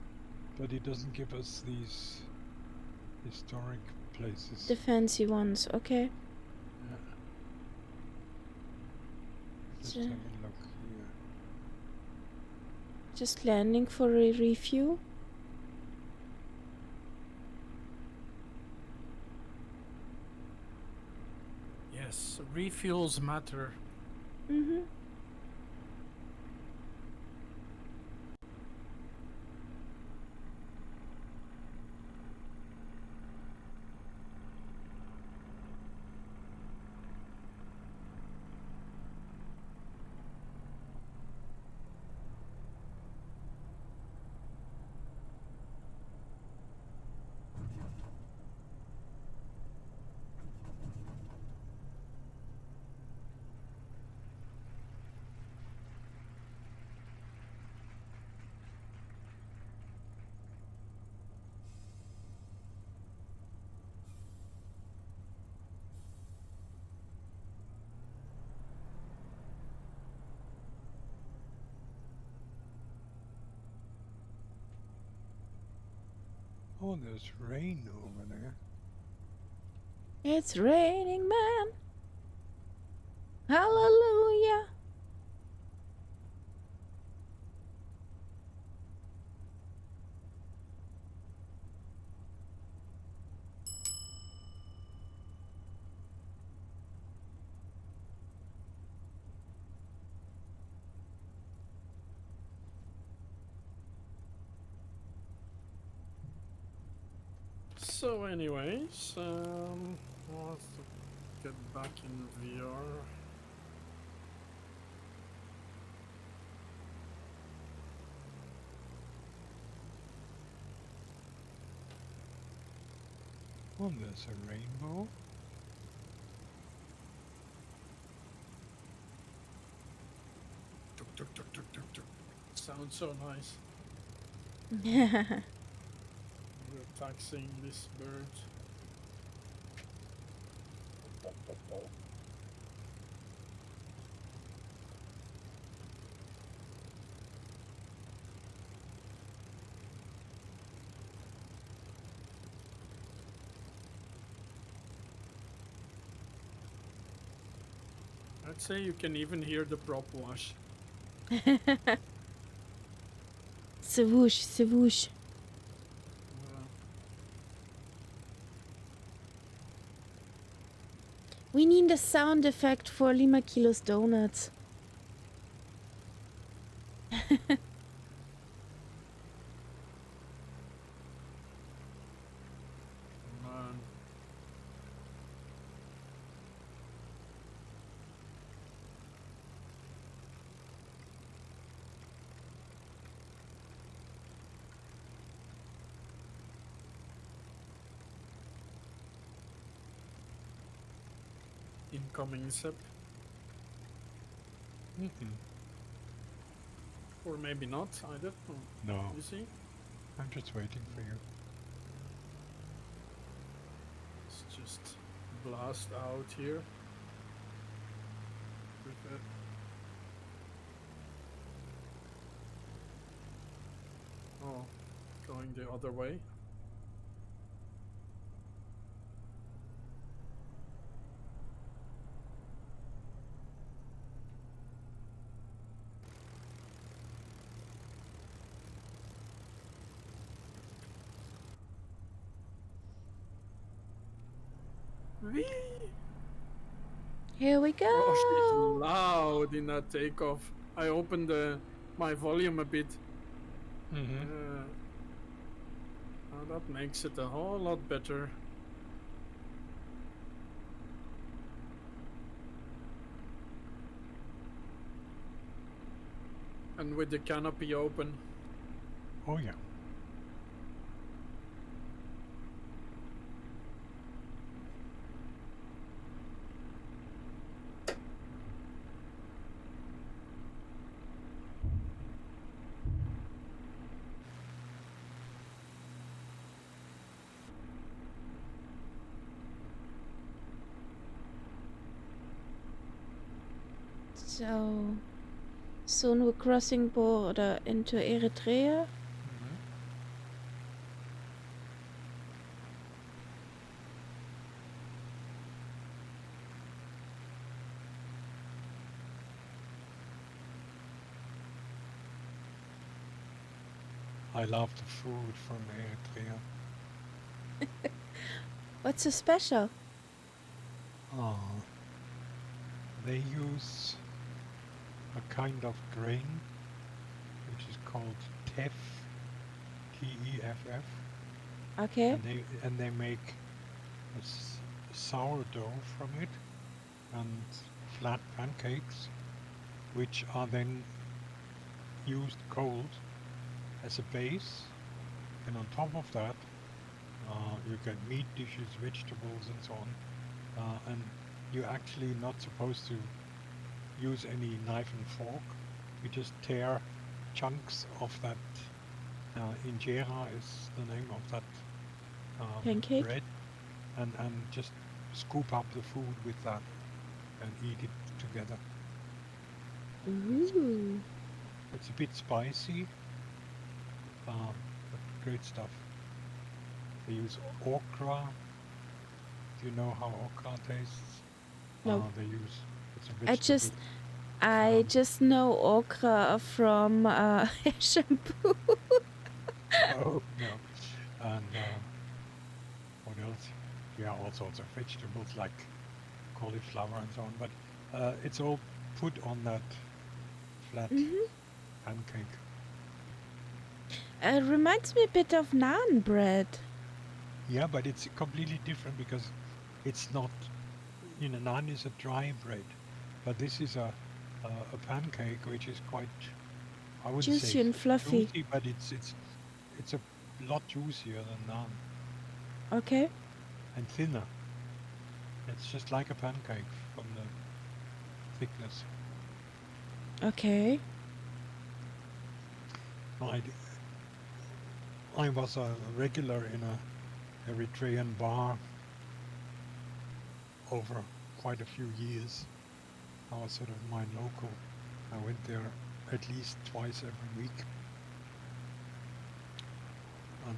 but it doesn't give us these historic places. the fancy ones. Okay. Yeah. Just So- have a look here. Just landing for a refuel. Yes, refuels matter. Mm-hmm. Oh, there's rain over there. It's raining, man. Hallelujah. So, anyways, let's get back in VR. Oh, there's a rainbow. Tuk, tuk, tuk, tuk, tuk, tuk. Sounds so nice. We're taxiing this bird. I'd say you can even hear the prop wash. Swoosh, swoosh. We need a sound effect for Lima Kilo's donuts. Man. Incoming zip. Mm-hmm. Or maybe not either. Oh, No, you see? I'm just waiting for you. Let's just blast out here. With it. Oh, going the other way. Whee! Here we Oh, she's go. loud in that takeoff. I opened my volume a bit. Mm-hmm. That makes it a whole lot better. And with the canopy open. Oh yeah. So soon we're crossing border into Eritrea. Mm-hmm. I love the food from Eritrea. What's so special? Oh, they use a kind of grain which is called teff, T-E-F-F, Okay. and they make sourdough from it and flat pancakes, which are then used cold as a base, and on top of that you get meat dishes, vegetables, and so on. And you're actually not supposed to use any knife and fork. You just tear chunks of that. Injera is the name of that Pancake. bread, and just scoop up the food with that and eat it together. Ooh. It's a bit spicy, but great stuff. They use okra. Do you know how okra tastes? No. They use it's a I vegetable. just know okra from shampoo. Oh no, and what else? Yeah, all sorts of vegetables like cauliflower and so on. But it's all put on that flat pancake. Reminds me a bit of naan bread. Yeah, but it's completely different because it's not. Naan is a dry bread, but this is a pancake which is quite. I wouldn't say Juicy and fluffy. juicy, but it's a lot juicier than naan Okay. and thinner. It's just like a pancake from the thickness. Okay. I, I was a regular in a Eritrean bar over quite a few years. I was sort of my local. I went there at least twice every week, and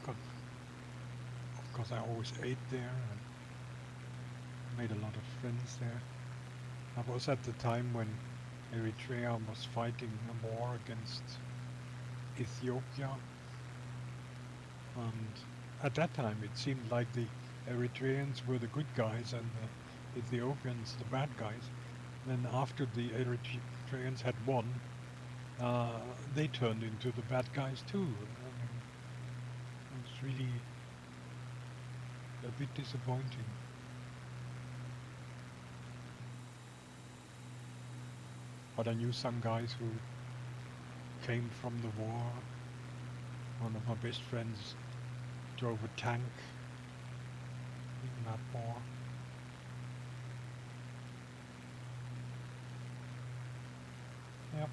of course I always ate there and made a lot of friends there. I was at the time when Eritrea was fighting a war against Ethiopia, and at that time it seemed like the Eritreans were the good guys and the Ethiopians the bad guys. Then after the Eritreans had won, they turned into the bad guys too. I mean, it was really a bit disappointing. But I knew some guys who came from the war. One of my best friends drove a tank in that war. Yep.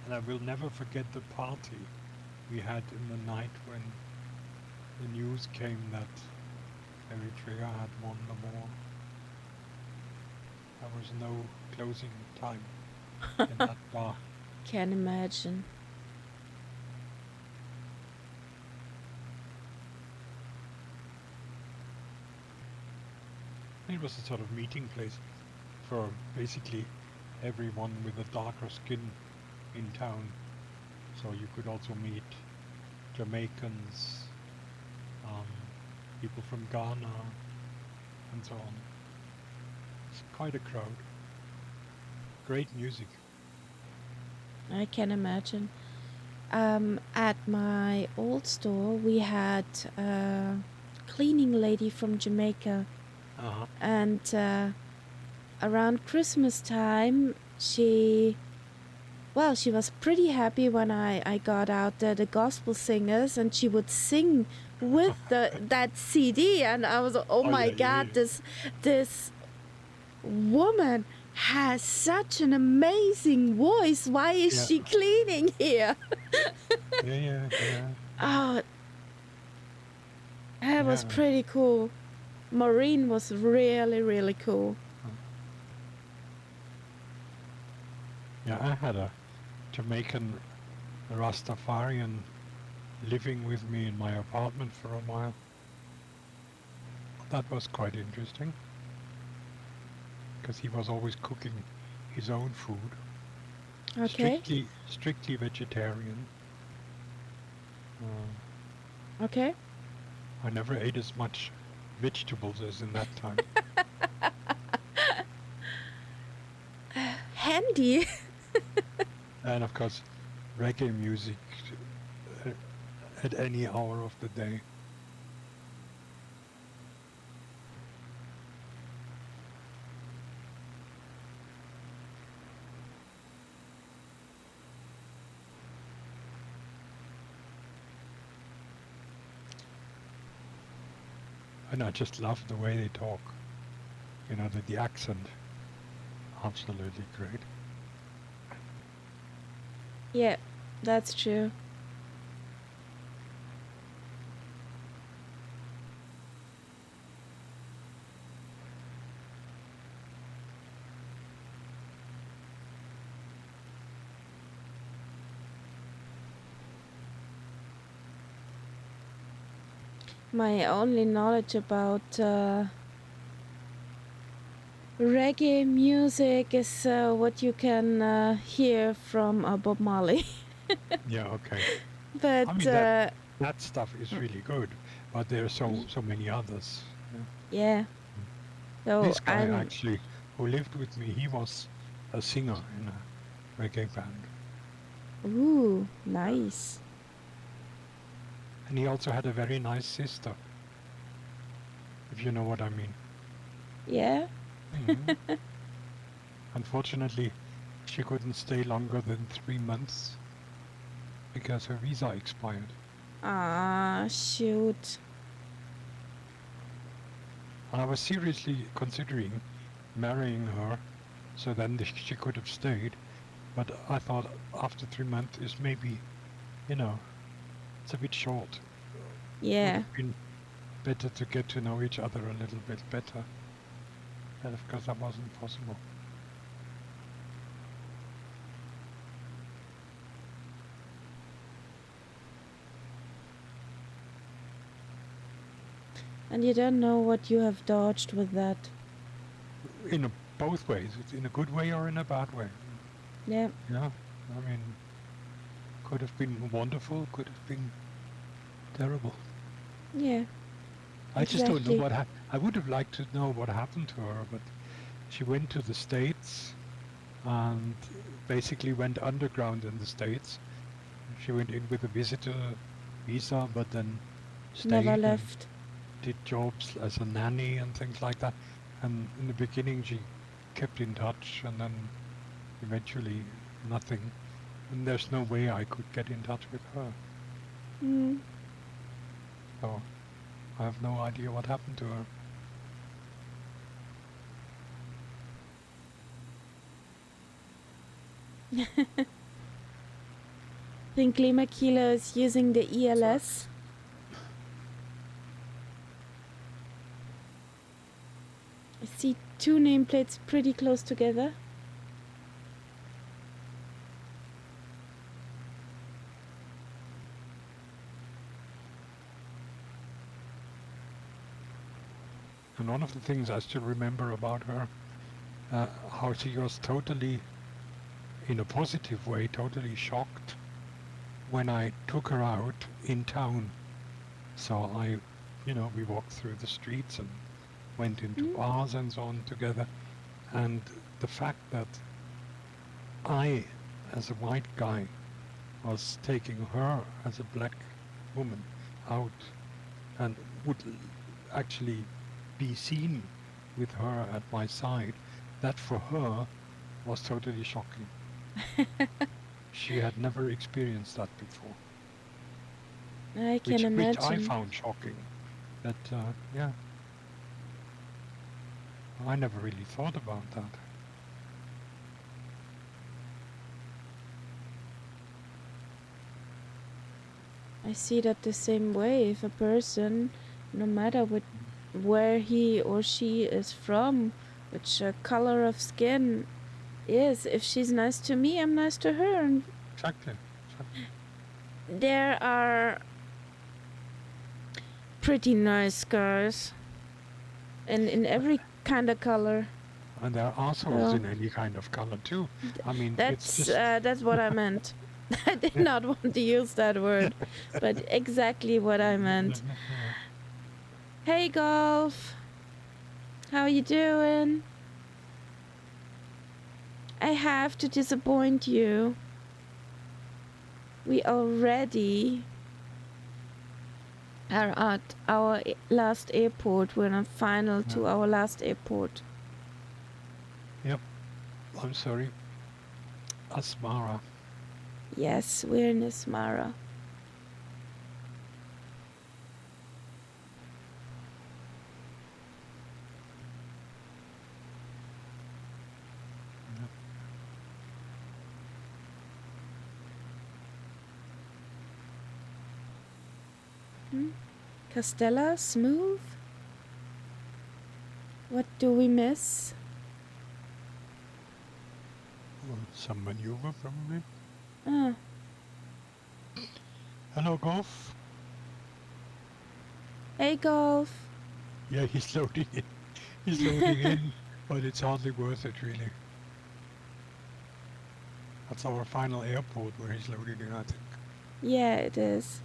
And I will never forget the party we had in the night when the news came that Eritrea had won the war. There was no closing time in that bar. Can't imagine. It was a sort of meeting place for basically everyone with a darker skin in town. So you could also meet Jamaicans, people from Ghana, and so on. It's quite quite a crowd. Great music. I can imagine. At my old store, we had a cleaning lady from Jamaica, Uh-huh. and around Christmas time, she was pretty happy when I got out the gospel singers, and she would sing with that CD, and I was, oh Oh my yeah, God, yeah, this woman has such an amazing voice. Why is yeah, she cleaning here? yeah, yeah, yeah, Oh, that was yeah. pretty cool. Maureen was really, really cool. Yeah, I had a Jamaican Rastafarian living with me in my apartment for a while. That was quite interesting because he was always cooking his own food, Okay, strictly vegetarian. Uh, okay. I never ate as much vegetables as in that time. Handy. And of course, reggae music uh, at any hour of the day. And I just love the way they talk. You know, the accent, absolutely great. Yeah, that's true. My only knowledge about reggae music is what you can hear from Bob Marley. Yeah, okay. But I mean that stuff is really good, but there are so many others. Yeah. yeah, so This I guy mean, actually who lived with me, he was a singer in a reggae band. ooh, nice. And he also had a very nice sister, if you know what I mean. Yeah, Mhm. Unfortunately, she couldn't stay longer than 3 months because her visa expired. ah, shoot. And I was seriously considering marrying her so then she could have stayed. But I thought after 3 months is maybe, you know, it's a bit short. Would Yeah, have been better to get to know each other a little bit better. And of course that wasn't possible. and you don't know what you have dodged with that. In both ways, it's in a good way or in a bad way. Yeah, Yeah, I mean, could have been wonderful, could have been terrible. yeah, I just don't know exactly. I would have liked to know what happened to her, but she went to the States and basically went underground in the States. She went in with a visitor visa, but then Never stayed and left. did jobs as a nanny and things like that. And in the beginning, she kept in touch, and then eventually nothing. And there's no way I could get in touch with her. Mm. So I have no idea what happened to her. Think Lima Kilo is using the Sorry. ELS. I see two nameplates pretty close together. And one of the things I still remember about her, how she was totally, in a positive way, totally shocked when I took her out in town. So we walked through the streets and went into Mm. bars and so on together. And the fact that I, as a white guy, was taking her as a black woman out and would actually be seen with her at my side, that for her was totally shocking. She had never experienced that before, I can which I imagine. found shocking. But yeah, I never really thought about that. I see that the same way. If a person, no matter where he or she is from, which color of skin is, if she's nice to me, I'm nice to her. And Exactly. there are pretty nice guys, and in every kind of color. And there are assholes in any kind of color too. I mean, it's just That's what I meant. I did not want to use that word, but exactly what I meant. Hey, Golf. How you doing? I have to disappoint you. We already are at our last airport. We're not final to our last airport. Yep. I'm sorry. Asmara. Yes, we're in Asmara. Castella, smooth? What do we miss? Well, some maneuver probably. Ah, Hello, Golf. hey, Golf. Yeah, he's loading in. He's loading in, but it's hardly worth it, really. That's our final airport where he's loading in, I think. Yeah, it is.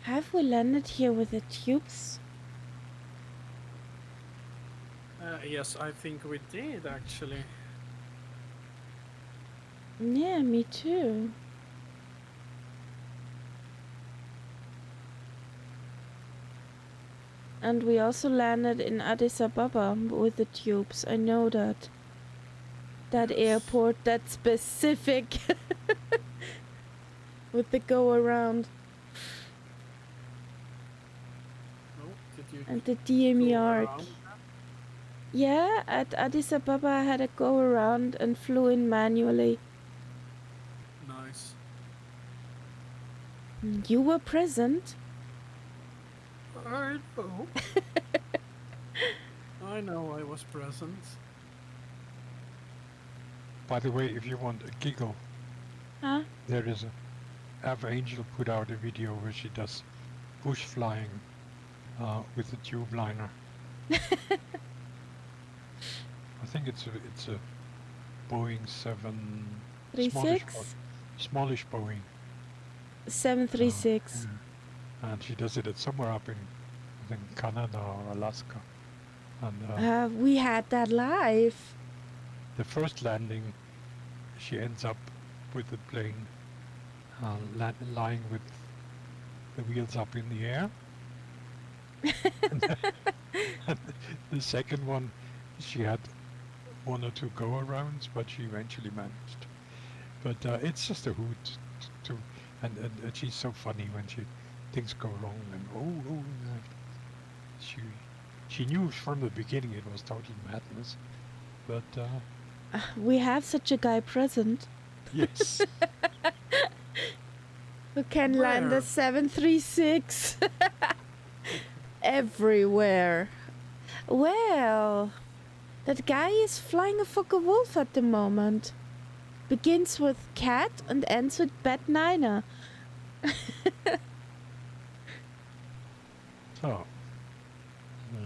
Have we landed here with the tubes? Yes, I think we did actually. Yeah, me too. And we also landed in Addis Ababa with the tubes. I know that. That Yes. airport, that specific. With the go around. Oh, did you And the go DME arc. around? Yeah, at Addis Ababa I had a go around and flew in manually. Nice. You were present? I know. I know I was present. By the way, if you want a giggle, Huh? there is Ava Angel put out a video where she does bush flying with a tube liner. I think it's a Boeing 36? smallish Boeing. 736. And she does it at somewhere up in, I think, Canada or Alaska. And We had that live. the first landing, she ends up with the plane lying with the wheels up in the air. And the second one, she had one or two go-arounds, but she eventually managed. But it's just a hoot, and she's so funny when things go wrong, and she knew from the beginning it was total madness, but We have such a guy present yes. who can land Where? a 736 everywhere. Well, that guy is flying a Focke-Wulf at the moment. Begins with cat and ends with Bat Niner. So,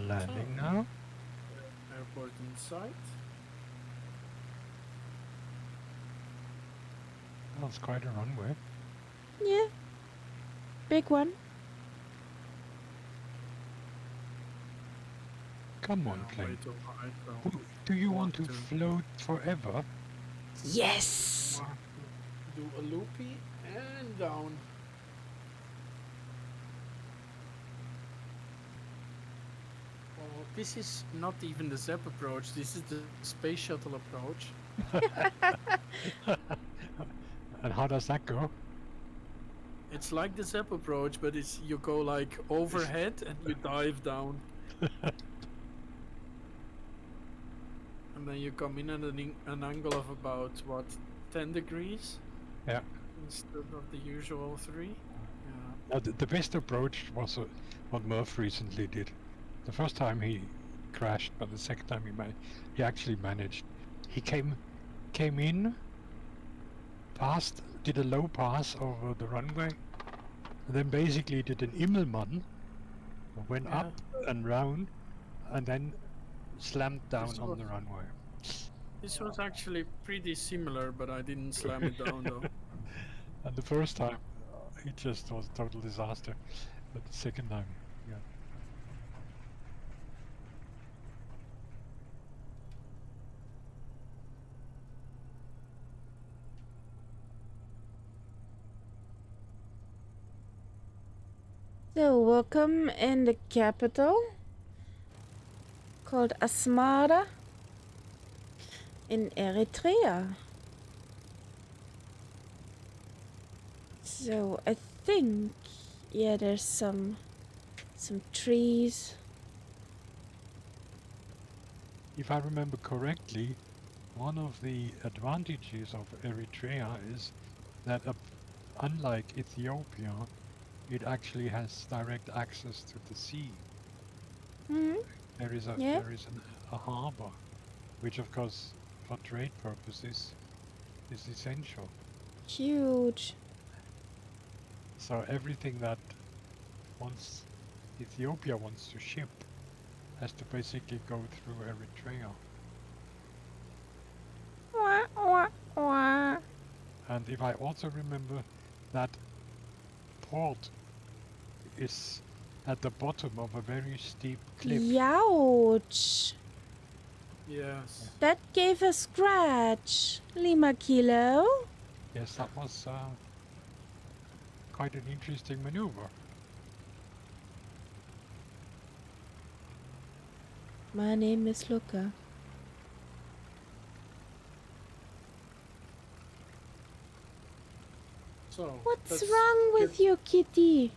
landing So, now. airport in sight. That's quite a runway. Yeah, big one. Come on, Way plane. too high, so Do you we'll want have to float forever? Yes! we'll have to do a loopy and down. Well, this is not even the ZEP approach. This is the space shuttle approach. And how does that go? It's like the ZEP approach, but it's you go like overhead and you dive down, and then you come in at an angle of about what 10 degrees Yeah. instead of the usual 3. Yeah. The best approach was what Murph recently did. The first time he crashed, but the second time he actually managed. He came in, did a low pass over the runway, and then basically did an Immelmann, went Yeah. up and round, and then slammed down This on was the runway. this was actually pretty similar, but I didn't slam it down though. And the first time, it just was a total disaster. But the second time, yeah. So, welcome in the capital called Asmara in Eritrea. So, I think, yeah, there's some trees. If I remember correctly, one of the advantages of Eritrea is that unlike Ethiopia, it actually has direct access to the sea. Hmm. There is Yeah. a harbor, which of course for trade purposes is essential. Huge. So everything that Ethiopia wants to ship has to basically go through Eritrea. Wah, wah, wah. And if I also remember, that port is at the bottom of a very steep cliff. Youch. Yes. That gave a scratch. Lima Kilo. Yes, that was quite an interesting maneuver. My name is Luca. So What's let's wrong with you, kitty?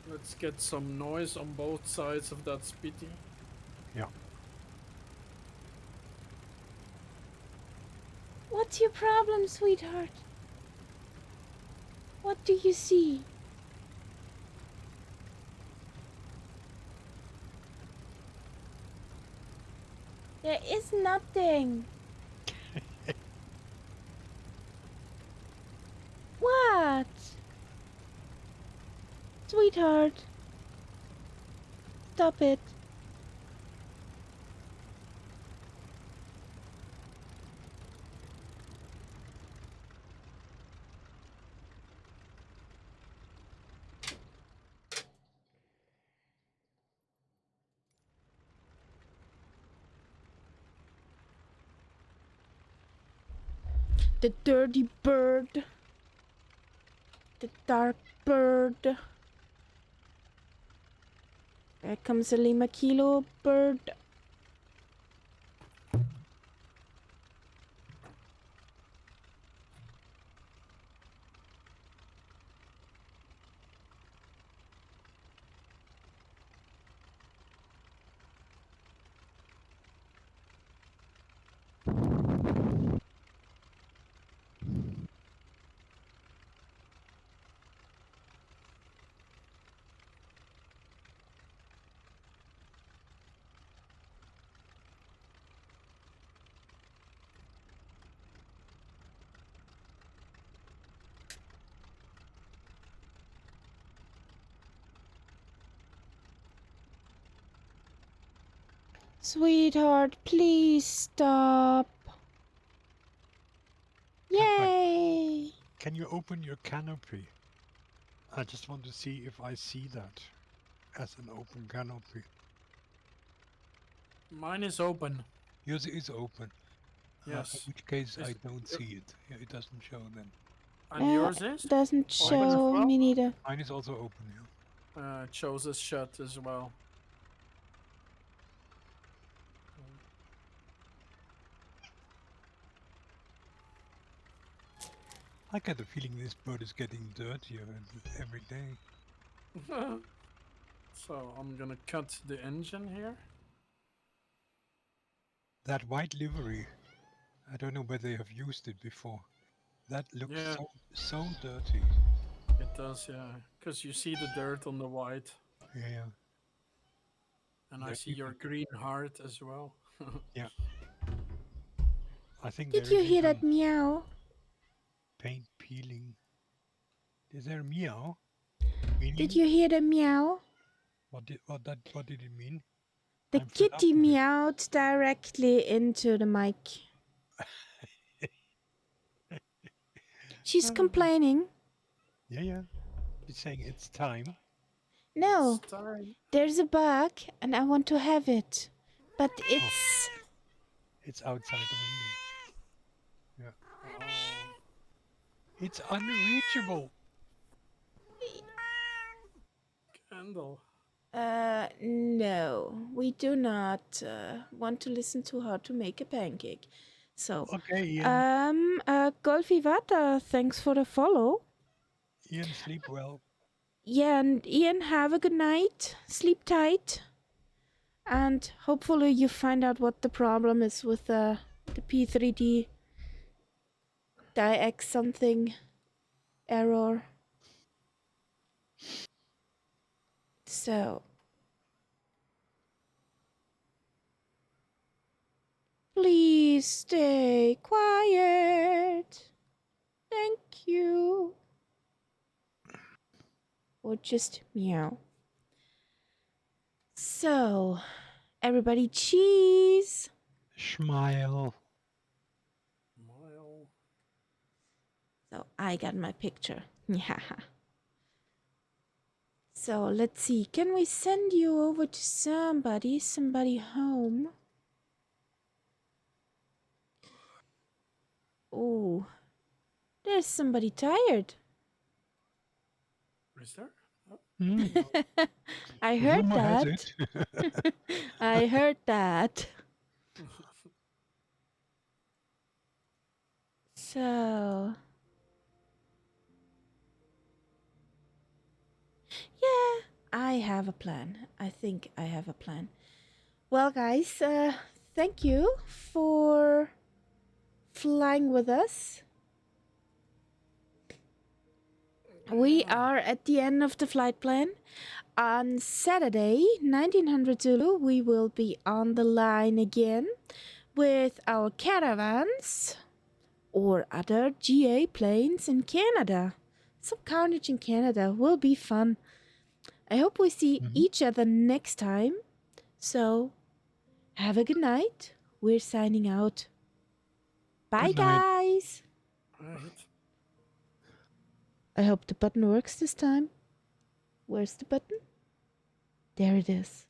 Let's get some noise on both sides of that spitty. Yeah. What's your problem, sweetheart? What do you see? There is nothing. What? Sweetheart. Stop it. The dirty bird. The dark bird. There comes a Lima Kilo bird. Sweetheart, please stop. Yay! Can you open your canopy? I just want to see if I see that as an open canopy. Mine is open. Yours is open. Yes. In which case Is I don't your- see it. Yeah, it doesn't show then. And yours is? Doesn't Open as show well? me neither. Mine is also open, yeah. It shows as shut as well. I get the feeling this boat is getting dirtier every day. So I'm gonna cut the engine here. That white livery, I don't know whether they have used it before. That looks Yeah. so dirty. It does, yeah. Because you see the dirt on the white. Yeah. And I There see you your go. green heart as well. Yeah. I think Did there you is hear even that meow? paint peeling. Is there a meow? Did Meaning? you hear the meow? What did it mean? The I'm fed up kitty with it. meowed directly into the mic. She's complaining. Yeah. She's saying it's time. No, It's time. there's a bug and I want to have it. But it's... It's outside the window. Yeah. Oh. It's unreachable. Candle. No, we do not want to listen to how to make a pancake. So, Okay, Ian. Golfi Vata, thanks for the follow. Ian, sleep well. Yeah, and Ian, have a good night. Sleep tight. And hopefully you find out what the problem is with the P3D DiX something error. So, please stay quiet. Thank you. Or just meow. So, everybody cheese. Smile. Mile. So, I got my picture. Yeah. So, let's see. Can we send you over to somebody home? Oh, there's somebody tired. Is there? Oh. I heard Rumor has that. it. I heard that. So, yeah, I have a plan. I think I have a plan. Well, guys, thank you for flying with us. We are at the end of the flight plan. On Saturday, 1900 Zulu, we will be on the line again with our caravans or other GA planes in Canada. Some carnage in Canada will be fun. I hope we see each other next time. So, have a good night. We're signing out. Bye, Good night. guys. Right. I hope the button works this time. Where's the button? There it is.